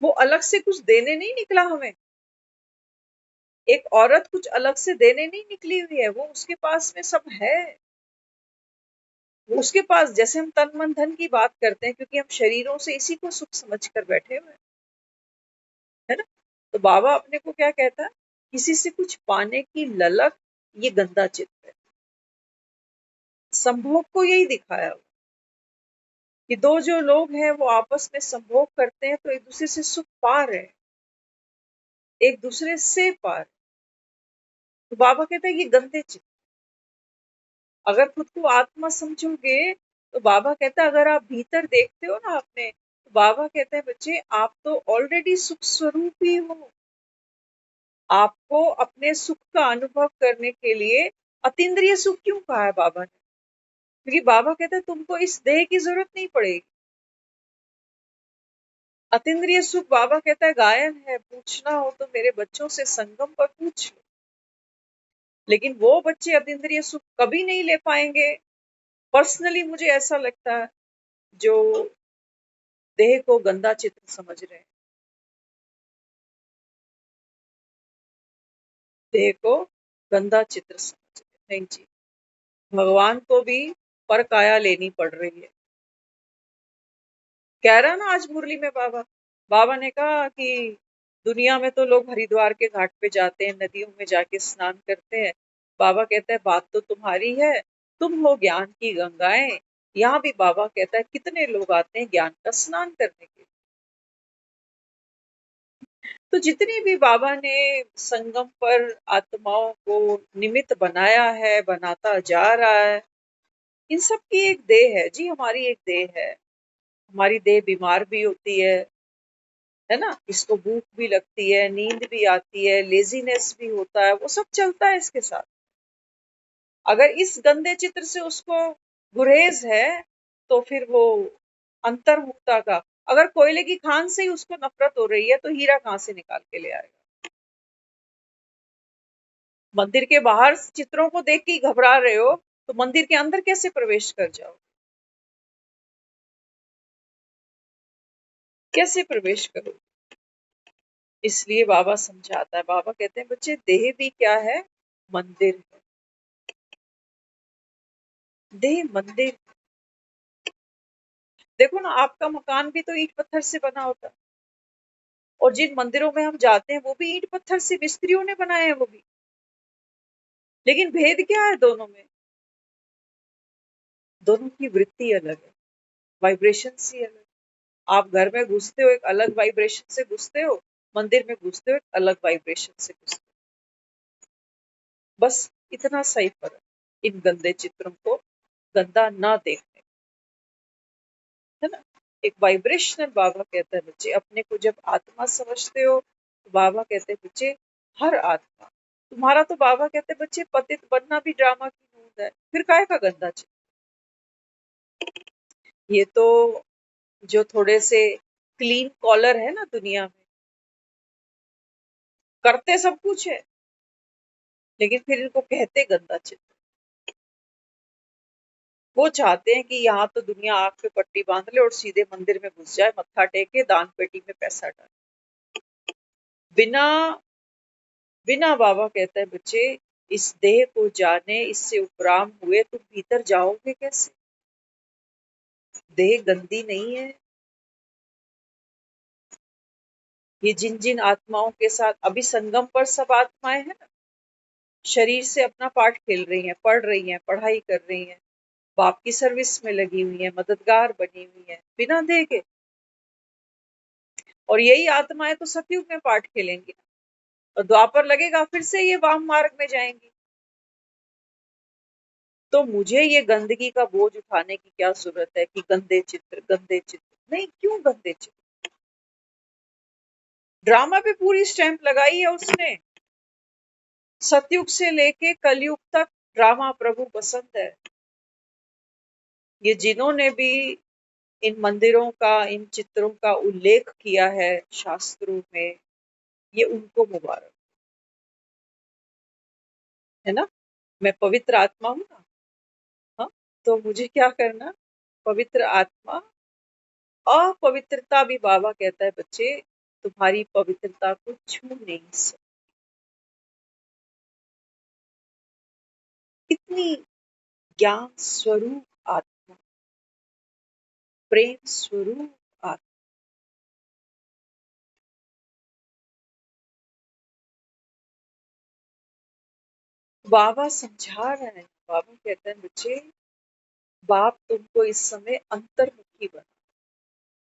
Speaker 1: वो अलग से कुछ देने नहीं निकला हमें। एक औरत कुछ अलग से देने नहीं निकली हुई है, वो उसके पास में सब है। वो उसके पास, जैसे हम तन मन धन की बात करते हैं, क्योंकि हम शरीरों से इसी को सुख समझ कर बैठे हुए हैं, है ना। तो बाबा अपने को क्या कहता है, किसी से कुछ पाने की ललक, ये गंदा चित्त है। संभोग को यही दिखाया हुआ कि दो जो लोग हैं वो आपस में संभोग करते हैं तो एक दूसरे से सुख पा रहे हैं, एक दूसरे से पा रहे हैं। तो बाबा कहता है ये गंदे चित्त। अगर खुद को आत्मा समझोगे तो बाबा कहता है, अगर आप भीतर देखते हो ना अपने, तो बाबा कहते हैं बच्चे आप तो ऑलरेडी सुख स्वरूप ही हो। आपको अपने सुख का अनुभव करने के लिए अतीन्द्रिय सुख क्यों कहा है बाबा ने, क्योंकि बाबा कहते हैं तुमको इस देह की जरूरत नहीं पड़ेगी। अतीन्द्रिय सुख बाबा कहता है गायन है, पूछना हो तो मेरे बच्चों से संगम पर पूछ लो। लेकिन वो बच्चे अतीन्द्रिय सुख कभी नहीं ले पाएंगे, पर्सनली मुझे ऐसा लगता है, जो देह को गंदा चित्र समझ रहे हैं, देह को गंदा चित्र समझ रहे हैं। नहीं जी, भगवान को भी पर काया लेनी पड़ रही है। कह रहा ना आज मुरली में बाबा, बाबा ने कहा कि दुनिया में तो लोग हरिद्वार के घाट पे जाते हैं, नदियों में जाके स्नान करते हैं। बाबा कहता है बात तो तुम्हारी है, तुम हो ज्ञान की गंगाएं। यहाँ भी बाबा कहता है कितने लोग आते हैं ज्ञान का स्नान करने के लिए। तो जितने भी बाबा ने संगम पर आत्माओं को निमित्त बनाया है, बनाता जा रहा है, इन सब की एक देह है जी, हमारी एक देह है। हमारी देह बीमार भी होती है ना, इसको भूख भी लगती है, नींद भी आती है, लेजीनेस भी होता है, वो सब चलता है इसके साथ। अगर इस गंदे चित्र से उसको गुरेज है तो फिर वो अंतर्मुखता का, अगर कोयले की खान से ही उसको नफरत हो रही है तो हीरा कहां से निकाल के ले आएगा। मंदिर के बाहर चित्रों को देख के घबरा रहे हो तो मंदिर के अंदर कैसे प्रवेश कर जाओ, कैसे प्रवेश करो। इसलिए बाबा समझाता है, बाबा कहते हैं बच्चे देह भी क्या है, मंदिर है। देह मंदिर, देखो ना आपका मकान भी तो ईंट पत्थर से बना होता है, और जिन मंदिरों में हम जाते हैं वो भी ईंट पत्थर से मिस्त्रियों ने बनाए हैं वो भी। लेकिन भेद क्या है दोनों में, दोनों की वृत्ति अलग है, वाइब्रेशन ही अलग। आप घर में घुसते हो एक अलग वाइब्रेशन से घुसते हो, मंदिर में घुसते हो एक अलग वाइब्रेशन से घुसते हो। बस इतना सही फर्क, इन गंदे चित्रों को गंदा ना देखने, है ना। एक वाइब्रेशनल, बाबा कहता है बच्चे अपने को जब आत्मा समझते हो तो बाबा कहते हैं बच्चे हर आत्मा तुम्हारा, तो बाबा कहते हैं बच्चे पतित बनना भी ड्रामा की नूंद है, फिर काहे का गंदा चित्र। ये तो जो थोड़े से क्लीन कॉलर है ना दुनिया में, करते सब कुछ है लेकिन फिर इनको कहते गंदा चित्र। वो चाहते हैं कि यहाँ तो दुनिया आंख पे पट्टी बांध ले और सीधे मंदिर में घुस जाए, मत्था टेके दान पेटी में पैसा डाले, बिना बिना बाबा कहता है बच्चे इस देह को जाने, इससे उपराम हुए तुम भीतर जाओगे कैसे। देह गंदी नहीं है। ये जिन जिन आत्माओं के साथ अभी संगम पर सब आत्माएं हैं ना, शरीर से अपना पाठ खेल रही हैं, पढ़ रही हैं, पढ़ाई कर रही हैं, बाप की सर्विस में लगी हुई हैं, मददगार बनी हुई हैं बिना देह के। और यही आत्माएं तो सतयुग में पाठ खेलेंगी, और द्वापर लगेगा फिर से ये वाम मार्ग में जाएंगी। तो मुझे ये गंदगी का बोझ उठाने की क्या जरूरत है कि गंदे चित्र, गंदे चित्र नहीं, क्यों गंदे चित्र। ड्रामा पे पूरी स्टैंप लगाई है उसने, सतयुग से लेके कलयुग तक ड्रामा प्रभु पसंद है। ये जिन्होंने भी इन मंदिरों का, इन चित्रों का उल्लेख किया है शास्त्रों में, ये उनको मुबारक, है ना। मैं पवित्र आत्मा हूँ ना, हाँ, तो मुझे क्या करना, पवित्र आत्मा, अपवित्रता भी बाबा कहता है बच्चे तुम्हारी पवित्रता को छू नहीं सकती। इतनी ज्ञान स्वरूप आत्मा, प्रेम स्वरूप आत्मा। बाबा समझा रहे हैं, बाबा कहते हैं बच्चे बाप तुमको इस समय अंतर्मुखी बना,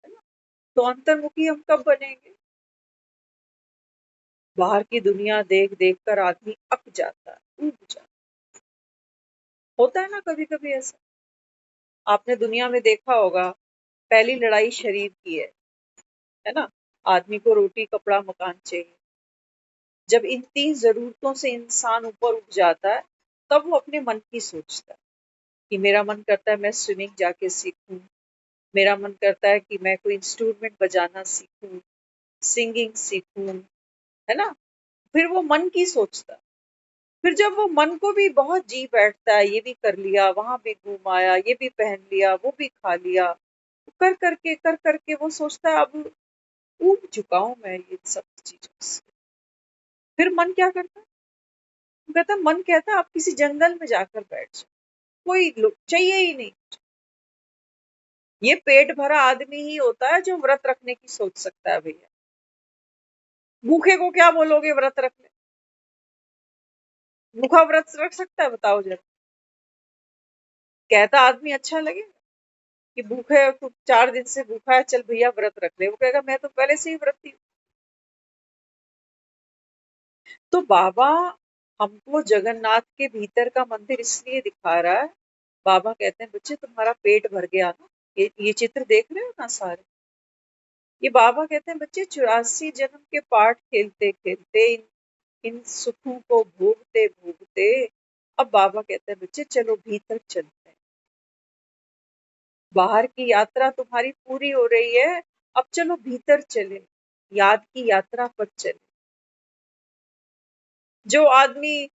Speaker 1: है ना? तो अंतर्मुखी हम कब बनेंगे? बाहर की दुनिया देख देख कर आदमी अक जाता है, ऊब जाता है। होता है ना कभी कभी ऐसा, आपने दुनिया में देखा होगा, पहली लड़ाई शरीर की है ना? आदमी को रोटी कपड़ा मकान चाहिए। जब इन तीन जरूरतों से इंसान ऊपर उठ जाता है, तब वो अपने मन की सोचता है कि मेरा मन करता है मैं स्विमिंग जाके सीखूं, मेरा मन करता है कि मैं कोई इंस्ट्रूमेंट बजाना सीखूं, सिंगिंग सीखूं, है ना? फिर वो मन की सोचता है। फिर जब वो मन को भी बहुत जी बैठता है, ये भी कर लिया, वहां भी घूम आया, ये भी पहन लिया, वो भी खा लिया, कर करके वो सोचता है अब ऊब चुका हूं मैं ये सब चीजों से। फिर मन क्या करता है? वो कहता है, मन कहता है आप किसी जंगल में जाकर बैठ जाओ, कोई लोग चाहिए ही नहीं। ये पेट भरा आदमी ही होता है जो व्रत रखने की सोच सकता है भैया। भूखे को क्या बोलोगे व्रत रख ले? भूखा व्रत रख सकता है बताओ जरा? कहता आदमी अच्छा लगे कि भूखे है, तू 4 दिन से भूखा है, चल भैया व्रत रख ले। वो कहेगा मैं तो पहले से ही व्रती हूँ। तो बाबा हमको जगन्नाथ के भीतर का मंदिर इसलिए दिखा रहा है। बाबा कहते हैं बच्चे तुम्हारा पेट भर गया ना, ये चित्र देख रहे हो ना सारे, ये बाबा कहते हैं बच्चे 84 जन्म के पाठ खेलते खेलते इन सुखों को भोगते भोगते अब बाबा कहते हैं बच्चे चलो भीतर चलते हैं। बाहर की यात्रा तुम्हारी पूरी हो रही है, अब चलो भीतर चले, याद की यात्रा पर चले। जो आदमी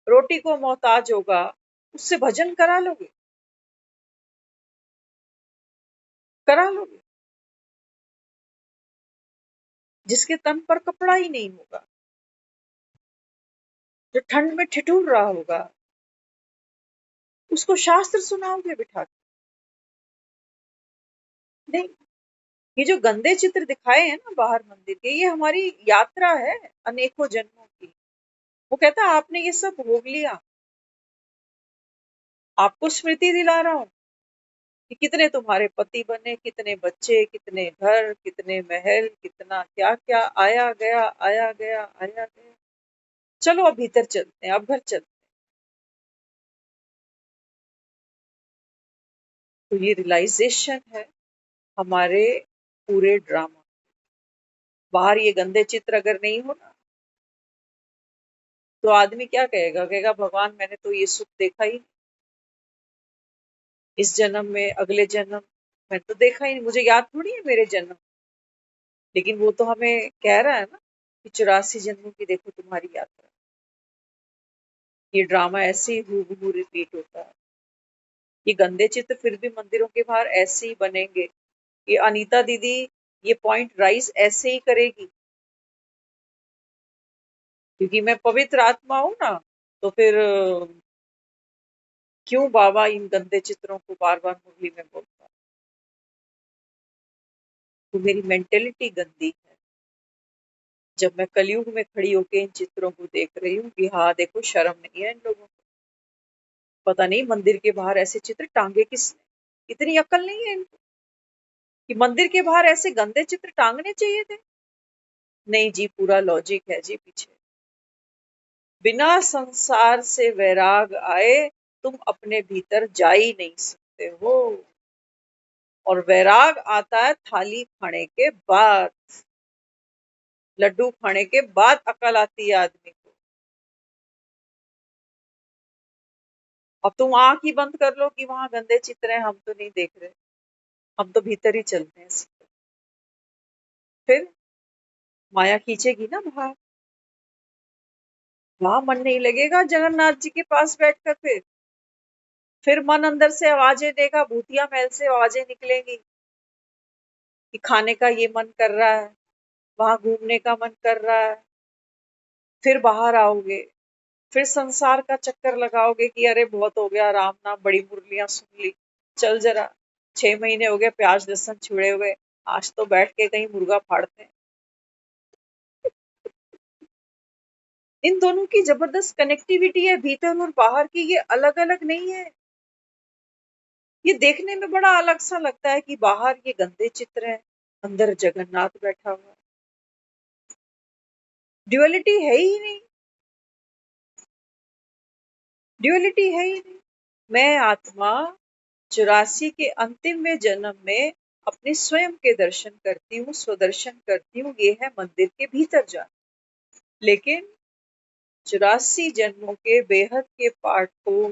Speaker 1: रोटी को मोहताज होगा, उससे भजन करा लोगे? करा लोगे? जिसके तन पर कपड़ा ही नहीं होगा, जो ठंड में ठिठुर रहा होगा, उसको शास्त्र सुनाओगे बिठा के? नहीं। ये जो गंदे चित्र दिखाए हैं ना बाहर मंदिर के, ये हमारी यात्रा है अनेकों जन्मों की। वो कहता है आपने ये सब भोग लिया, आपको स्मृति दिला रहा हूँ कि कितने तुम्हारे पति बने, कितने बच्चे, कितने घर, कितने महल, कितना क्या क्या आया गया आया गया। चलो अब भीतर चलते हैं, अब घर चलते हैं। तो ये रियलाइजेशन है हमारे पूरे ड्रामा। बाहर ये गंदे चित्र अगर नहीं हो ना, तो आदमी क्या कहेगा? कहेगा भगवान मैंने तो ये सुख देखा ही नहीं, इस जन्म में, अगले जन्म मैं तो देखा ही नहीं, मुझे याद थोड़ी है मेरे जन्म। लेकिन वो तो हमें कह रहा है ना कि 84 जन्मों की देखो तुम्हारी यात्रा। ये ड्रामा ऐसे ही हूबहू रिपीट होता है। ये गंदे चित्र फिर भी मंदिरों के बाहर ऐसे ही बनेंगे। ये अनीता दीदी ये पॉइंट राइज ऐसे ही करेगी, क्योंकि मैं पवित्र आत्मा हूं ना, तो फिर क्यों बाबा इन गंदे चित्रों को बार बार मुरली में बोलता है? तो मेरी मेंटेलिटी गंदी है जब मैं कलयुग में खड़ी होके इन चित्रों को देख रही हूँ कि हाँ देखो शर्म नहीं है इन लोगों को। पता नहीं मंदिर के बाहर ऐसे चित्र टांगे किसने, इतनी अक्ल नहीं है इनको कि मंदिर के बाहर ऐसे गंदे चित्र टांगने चाहिए थे। नहीं जी, पूरा लॉजिक है जी पीछे। बिना संसार से वैराग आए तुम अपने भीतर जा ही नहीं सकते हो। और वैराग आता है थाली खाने के बाद, लड्डू खाने के बाद अकल आती है आदमी को। अब तुम आंख ही बंद कर लो कि वहां गंदे चित्र हैं, हम तो नहीं देख रहे, हम तो भीतर ही चलते हैं सीधे। फिर माया खींचेगी ना बाहर। वहां मन नहीं लगेगा जगन्नाथ जी के पास बैठकर। फिर मन अंदर से आवाजें देगा, भूतिया महल से आवाजें निकलेंगी कि खाने का ये मन कर रहा है, वहां घूमने का मन कर रहा है। फिर बाहर आओगे, फिर संसार का चक्कर लगाओगे कि अरे बहुत हो गया राम नाम, बड़ी मुरलियां सुन ली, चल जरा 6 महीने हो गए प्याज लहसुन छुड़े हुए, आज तो बैठ के कहीं मुर्गा फाड़ते हैं। इन दोनों की जबरदस्त कनेक्टिविटी है, भीतर और बाहर की, ये अलग अलग नहीं है। ये देखने में बड़ा अलग सा लगता है कि बाहर ये गंदे चित्र है, अंदर जगन्नाथ बैठा हुआ है। ड्युअलिटी है ही नहीं, ड्युअलिटी है ही नहीं। मैं आत्मा 84 के अंतिमवें जन्म में अपने स्वयं के दर्शन करती हूँ, स्वदर्शन करती हूँ, ये है मंदिर के भीतर जाना। लेकिन 84 जन्मों के बेहद के पाठ को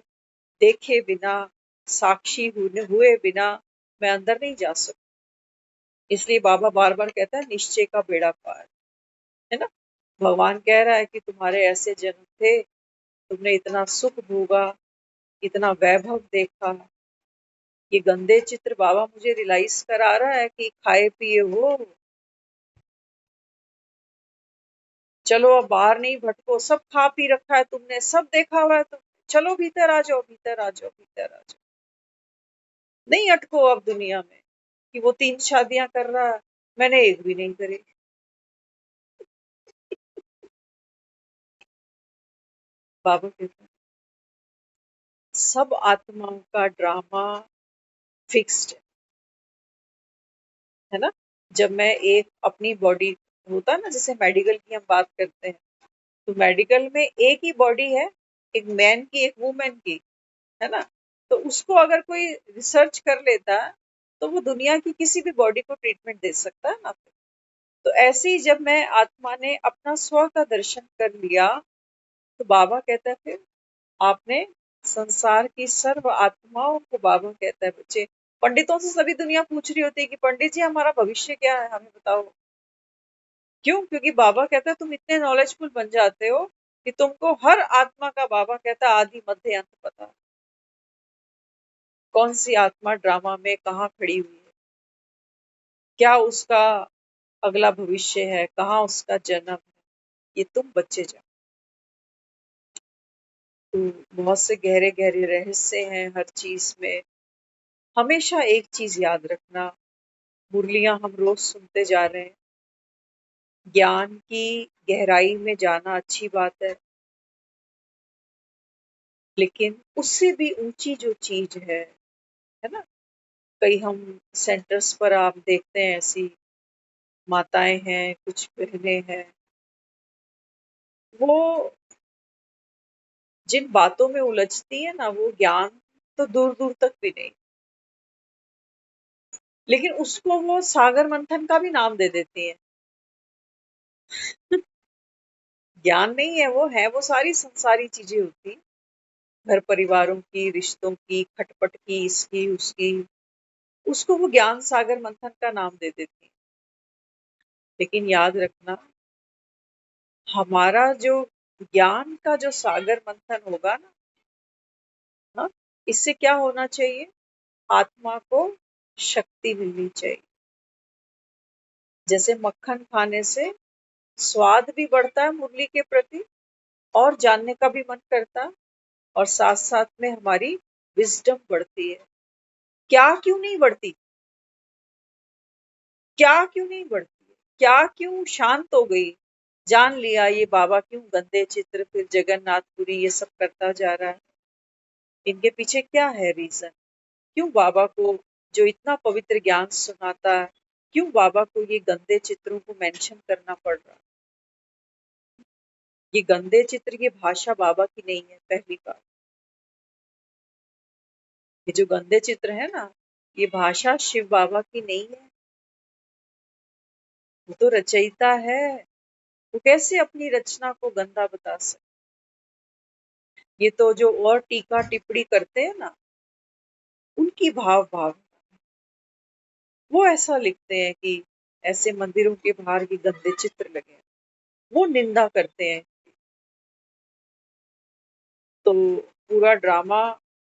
Speaker 1: देखे बिना, साक्षी हुए बिना मैं अंदर नहीं जा सकती। इसलिए बाबा बार बार कहता है निश्चय का बेड़ा पार, है ना। भगवान कह रहा है कि तुम्हारे ऐसे जन्म थे, तुमने इतना सुख भोगा, इतना वैभव देखा। ये गंदे चित्र बाबा मुझे रियलाइज करा रहा है कि खाए पिए हो, चलो अब बाहर नहीं भटको, सब खा पी रखा है तुमने, सब देखा हुआ है तुमने, चलो भीतर आ जाओ, भीतर आ जाओ, भीतर आ जाओ। नहीं अटको अब दुनिया में कि वो 3 शादियां कर रहा है, मैंने एक भी नहीं करी। बाबा कहते हैं सब आत्माओं का ड्रामा फिक्स्ड है ना। जब मैं एक अपनी बॉडी, होता है ना जैसे मेडिकल की हम बात करते हैं, तो मेडिकल में एक ही बॉडी है, एक मैन की एक वुमेन की, है ना। तो उसको अगर कोई रिसर्च कर लेता है तो वो दुनिया की किसी भी बॉडी को ट्रीटमेंट दे सकता है ना। तो ऐसे ही जब मैं आत्मा ने अपना स्व का दर्शन कर लिया, तो बाबा कहता है फिर आपने संसार की सर्व आत्माओं को, बाबा कहता है बच्चे, पंडितों से सभी दुनिया पूछ रही होती है कि पंडित जी हमारा भविष्य क्या है, हमें बताओ। क्यों? क्योंकि बाबा कहता है तुम इतने नॉलेजफुल बन जाते हो कि तुमको हर आत्मा का, बाबा कहता है, आदि मध्य अंत पता है। कौन सी आत्मा ड्रामा में कहाँ खड़ी हुई है, क्या उसका अगला भविष्य है, कहाँ उसका जन्म है, ये तुम बच्चे जाओ। तो बहुत से गहरे गहरे रहस्य हैं हर चीज में। हमेशा एक चीज याद रखना, मुरलियां हम रोज सुनते जा रहे हैं, ज्ञान की गहराई में जाना अच्छी बात लेकिन उससे भी ऊंची जो चीज है ना। कई हम सेंटर्स पर आप देखते हैं ऐसी माताएं हैं, कुछ बहनें हैं, वो जिन बातों में उलझती है ना, वो ज्ञान तो दूर दूर तक भी नहीं, लेकिन उसको वो सागर मंथन का भी नाम दे देती है। ज्ञान नहीं है वो, है वो सारी संसारी चीजें होती, घर परिवारों की, रिश्तों की, खटपट की, इसकी उसकी, उसको वो ज्ञान सागर मंथन का नाम दे देती है। लेकिन याद रखना, हमारा जो ज्ञान का जो सागर मंथन होगा ना, हाँ, इससे क्या होना चाहिए, आत्मा को शक्ति मिलनी चाहिए। जैसे मक्खन खाने से स्वाद भी बढ़ता है मुरली के प्रति, और जानने का भी मन करता है, और साथ साथ में हमारी विजडम बढ़ती है। क्या क्यों नहीं बढ़ती, क्या क्यों नहीं बढ़ती है, क्या क्यों शांत हो गई। जान लिया ये बाबा क्यों गंदे चित्र, फिर जगन्नाथपुरी, ये सब करता जा रहा है। इनके पीछे क्या है रीजन, क्यों बाबा को जो इतना पवित्र ज्ञान सुनाता है, क्यों बाबा को ये गंदे चित्रों को मेंशन करना पड़ रहा है। ये गंदे चित्र की भाषा बाबा की नहीं है, पहली बात। ये जो गंदे चित्र है ना, ये भाषा शिव बाबा की नहीं है। वो तो रचयिता है, वो कैसे अपनी रचना को गंदा बता सकते। ये तो जो और टीका टिप्पणी करते हैं ना, उनकी भाव वो ऐसा लिखते हैं कि ऐसे मंदिरों के बाहर ये गंदे चित्र लगे हैं, वो निंदा करते हैं। तो पूरा ड्रामा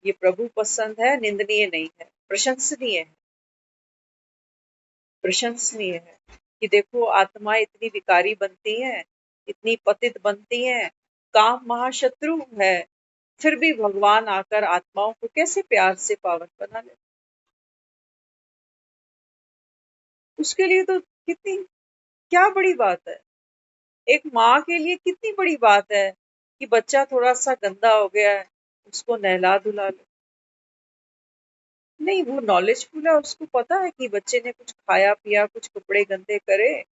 Speaker 1: ये प्रभु पसंद है, निंदनीय नहीं है, प्रशंसनीय है। प्रशंसनीय है कि देखो आत्मा इतनी विकारी बनती है, इतनी पतित बनती है, काम महाशत्रु है, फिर भी भगवान आकर आत्माओं को कैसे प्यार से पावन बना ले। उसके लिए तो कितनी क्या बड़ी बात है, एक माँ के लिए कितनी बड़ी बात है कि बच्चा थोड़ा सा गंदा हो गया है, उसको नहला धुला ले। नहीं, वो नॉलेजफुल है, उसको पता है कि बच्चे ने कुछ खाया पिया, कुछ कपड़े गंदे करे,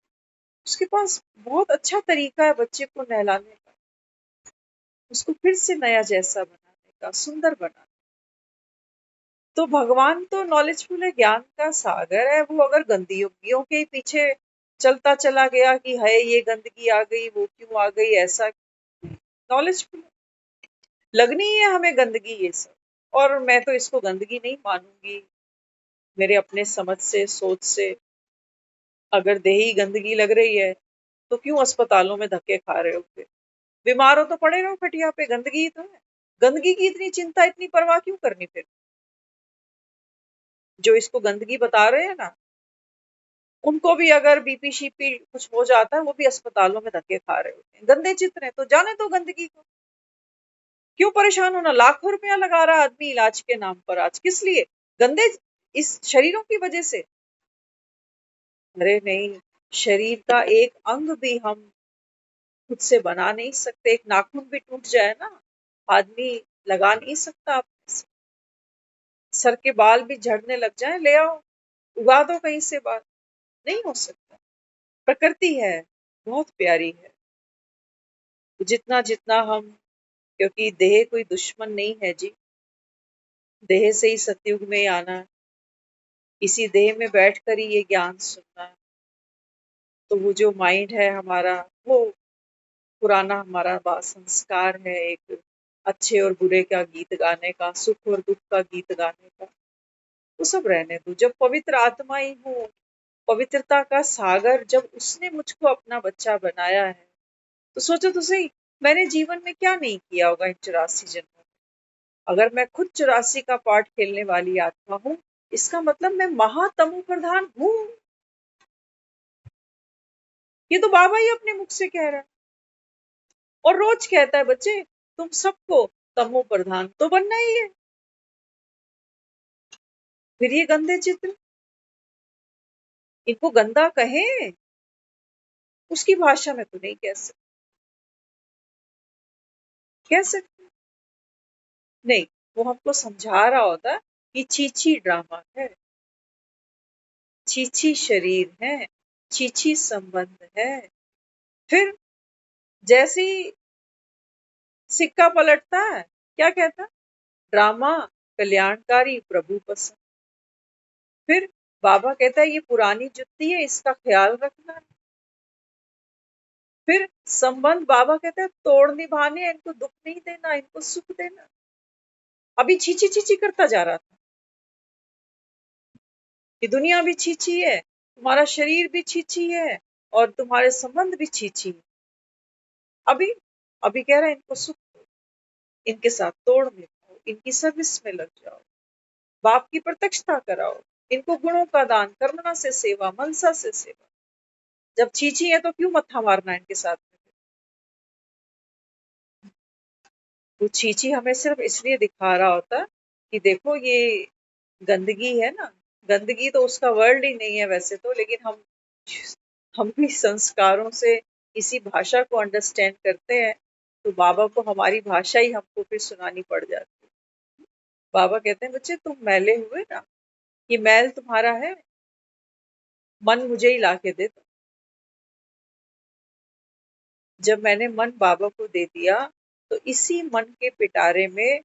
Speaker 1: उसके पास बहुत अच्छा तरीका है बच्चे को नहलाने का, उसको फिर से नया जैसा बनाने का, सुंदर बनाने। तो भगवान तो नॉलेजफुल है, ज्ञान का सागर है। वो अगर गंदगियों के पीछे चलता चला गया कि है ये गंदगी आ गई, वो क्यों आ गई, ऐसा नॉलेजफुल लगनी है हमें गंदगी ये सब, और मैं तो इसको गंदगी नहीं मानूंगी। मेरे अपने समझ से, सोच से, अगर देही गंदगी लग रही है तो क्यों अस्पतालों में धक्के खा रहे हो? फिर बीमार हो तो पड़े रहो खटिया पे, गंदगी ही तो है। गंदगी की इतनी चिंता, इतनी परवाह क्यों करनी फिर? जो इसको गंदगी बता रहे हैं ना, उनको भी अगर बीपी शीपी कुछ हो जाता है, वो भी अस्पतालों में धक्के खा रहे होते हैं। गंदे चित्र हैं तो जाने दो गंदगी को, क्यों परेशान होना? लाखों रुपया लगा रहा है आदमी इलाज के नाम पर, आज किस लिए? गंदे इस शरीरों की वजह से? अरे नहीं, शरीर का एक अंग भी हम खुद से बना नहीं सकते। एक नाखून भी टूट जाए ना, आदमी लगा नहीं सकता अपने से। सर के बाल भी झड़ने लग जाए, ले आओ, उगा दो कहीं से बाल, नहीं हो सकता। प्रकृति है, बहुत प्यारी है। जितना जितना हम, क्योंकि देह कोई दुश्मन नहीं है जी, देह से ही सतयुग में आना है, इसी देह में बैठकर ही ये ज्ञान सुनना है। तो वो जो माइंड है हमारा, वो पुराना हमारा संस्कार है, एक अच्छे और बुरे का गीत गाने का, सुख और दुख का गीत गाने का, वो सब रहने दो। जब पवित्र आत्मा ही हूँ, पवित्रता का सागर, जब उसने मुझको अपना बच्चा बनाया है, तो सोचो तो सही, मैंने जीवन में क्या नहीं किया होगा इन 84 जन्मों में। अगर मैं खुद 84 का पार्ट खेलने वाली आत्मा हूँ, इसका मतलब मैं महातमो प्रधान हूँ। ये तो बाबा ही अपने मुख से कह रहा है, और रोज कहता है बच्चे तुम सबको तमो प्रधान तो बनना ही है। फिर ये गंदे चित्र, इनको गंदा कहें, उसकी भाषा में तो नहीं कह सकते। नहीं, वो हमको समझा रहा होता कि छीछी ड्रामा है, छीछी शरीर है, छीछी संबंध है। फिर जैसे ही सिक्का पलटता है, क्या कहता? ड्रामा कल्याणकारी, प्रभु पसंद। फिर बाबा कहता है ये पुरानी जुत्ती है, इसका ख्याल रखना। फिर संबंध, बाबा कहता है तोड़ निभाने, इनको दुख नहीं देना, इनको सुख देना। अभी छीछी छीछी करता जा रहा था कि दुनिया भी छीछी है, तुम्हारा शरीर भी छीछी है, और तुम्हारे संबंध भी छीछी है। अभी अभी कह रहा है इनको सुख दो, इनके साथ तोड़ निभाओ, इनकी सर्विस में लग जाओ, बाप की प्रत्यक्षता कराओ, इनको गुणों का दान, करुणा से सेवा, मनसा से सेवा। जब छीछी है तो क्यों मत्था मारना इनके साथ में? वो छीछी हमें सिर्फ इसलिए दिखा रहा होता कि देखो ये गंदगी है ना, गंदगी तो उसका वर्ल्ड ही नहीं है वैसे तो, लेकिन हम भी संस्कारों से इसी भाषा को अंडरस्टैंड करते हैं, तो बाबा को हमारी भाषा ही हमको फिर सुनानी पड़ जाती है। बाबा कहते हैं बच्चे तुम मैले हुए ना, ये मैल तुम्हारा है, मन मुझे ही लाके दे दो। जब मैंने मन बाबा को दे दिया, तो इसी मन के पिटारे में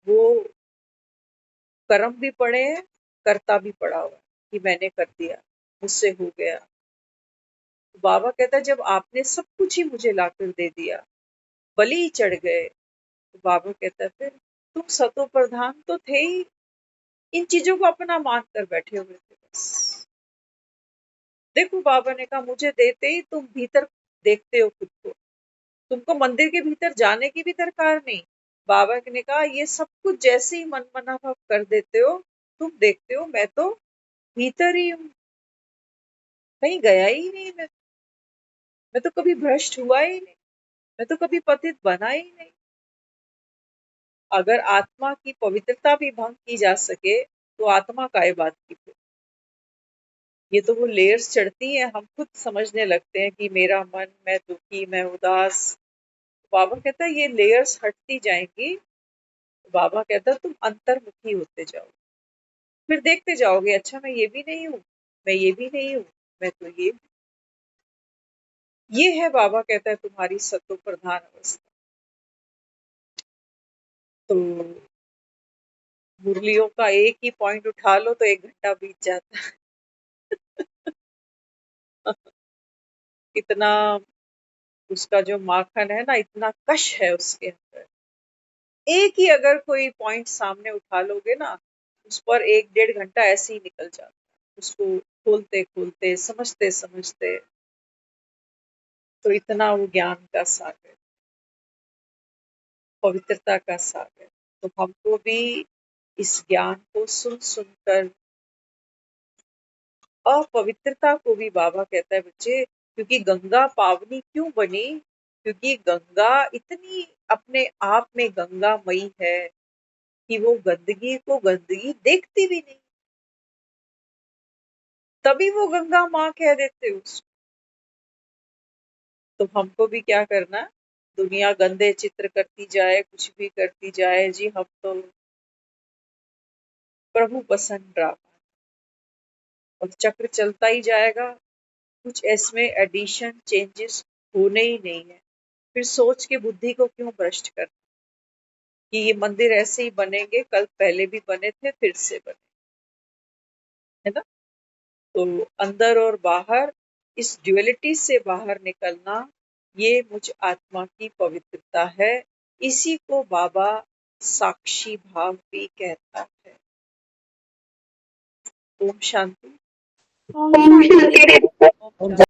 Speaker 1: वो कर्म भी पड़े हैं, करता भी पड़ा हुआ है कि मैंने कर दिया, मुझसे हो गया। तो बाबा कहता है जब आपने सब कुछ ही मुझे लाकर दे दिया, बलि चढ़ गए, तो बाबा कहता है फिर तुम सतो प्रधान तो थे ही, इन चीजों को अपना मान कर बैठे हुए थे बस। देखो बाबा ने कहा मुझे देते ही तुम भीतर देखते हो खुद को, तुमको मंदिर के भीतर जाने की भी दरकार नहीं, बाबा ने कहा ये सब कुछ जैसे ही मनमना भाव कर देते हो, तुम देखते हो मैं तो भीतर ही हूँ, कहीं गया ही नहीं मैं तो कभी भ्रष्ट हुआ ही नहीं, मैं तो कभी पतित बना ही नहीं। अगर आत्मा की पवित्रता भी भंग की जा सके तो आत्मा काय बात की फिर। ये तो वो लेयर्स चढ़ती हैं, हम खुद समझने लगते हैं कि मेरा मन, मैं दुखी, मैं उदास। बाबा कहता है ये लेयर्स हटती जाएंगी। बाबा कहता है तुम अंतर्मुखी होते जाओ, फिर देखते जाओगे अच्छा मैं ये भी नहीं हूँ, मैं ये भी नहीं हूँ, मैं तो ये है बाबा कहता है तुम्हारी सत्व प्रधान अवस्था। तो मुरलियों का एक ही पॉइंट उठा लो तो 1 घंटा बीत जाता है। इतना उसका जो माखन है ना, इतना कश है उसके अंदर। एक ही अगर कोई पॉइंट सामने उठा लोगे ना, उस पर 1 डेढ़ घंटा ऐसे ही निकल जाता है, उसको खोलते खोलते समझते समझते। तो इतना वो ज्ञान का सागर, पवित्रता का सागर। तो हमको भी इस ज्ञान को सुन सुनकर अपवित्रता को भी बाबा कहता है बच्चे, क्योंकि गंगा पावनी क्यों बनी, क्योंकि गंगा इतनी अपने आप में गंगामयी है कि वो गंदगी को गंदगी देखती भी नहीं, तभी वो गंगा माँ कह देते उसको। तो हमको भी क्या करना, दुनिया गंदे चित्र करती जाए, कुछ भी करती जाए जी, हम तो प्रभु पसंद ड्रामा, और चक्र चलता ही जाएगा। कुछ इसमें एडिशन चेंजेस होने ही नहीं है। फिर सोच के बुद्धि को क्यों भ्रष्ट करना कि ये मंदिर ऐसे ही बनेंगे, कल पहले भी बने थे फिर से बने, है ना। तो अंदर और बाहर, इस ड्युअलिटी से बाहर निकलना, ये मुझ आत्मा की पवित्रता है। इसी को बाबा साक्षी भाव भी कहता है। ओम शांति।
Speaker 2: ओम शांति।
Speaker 1: ओम शांति।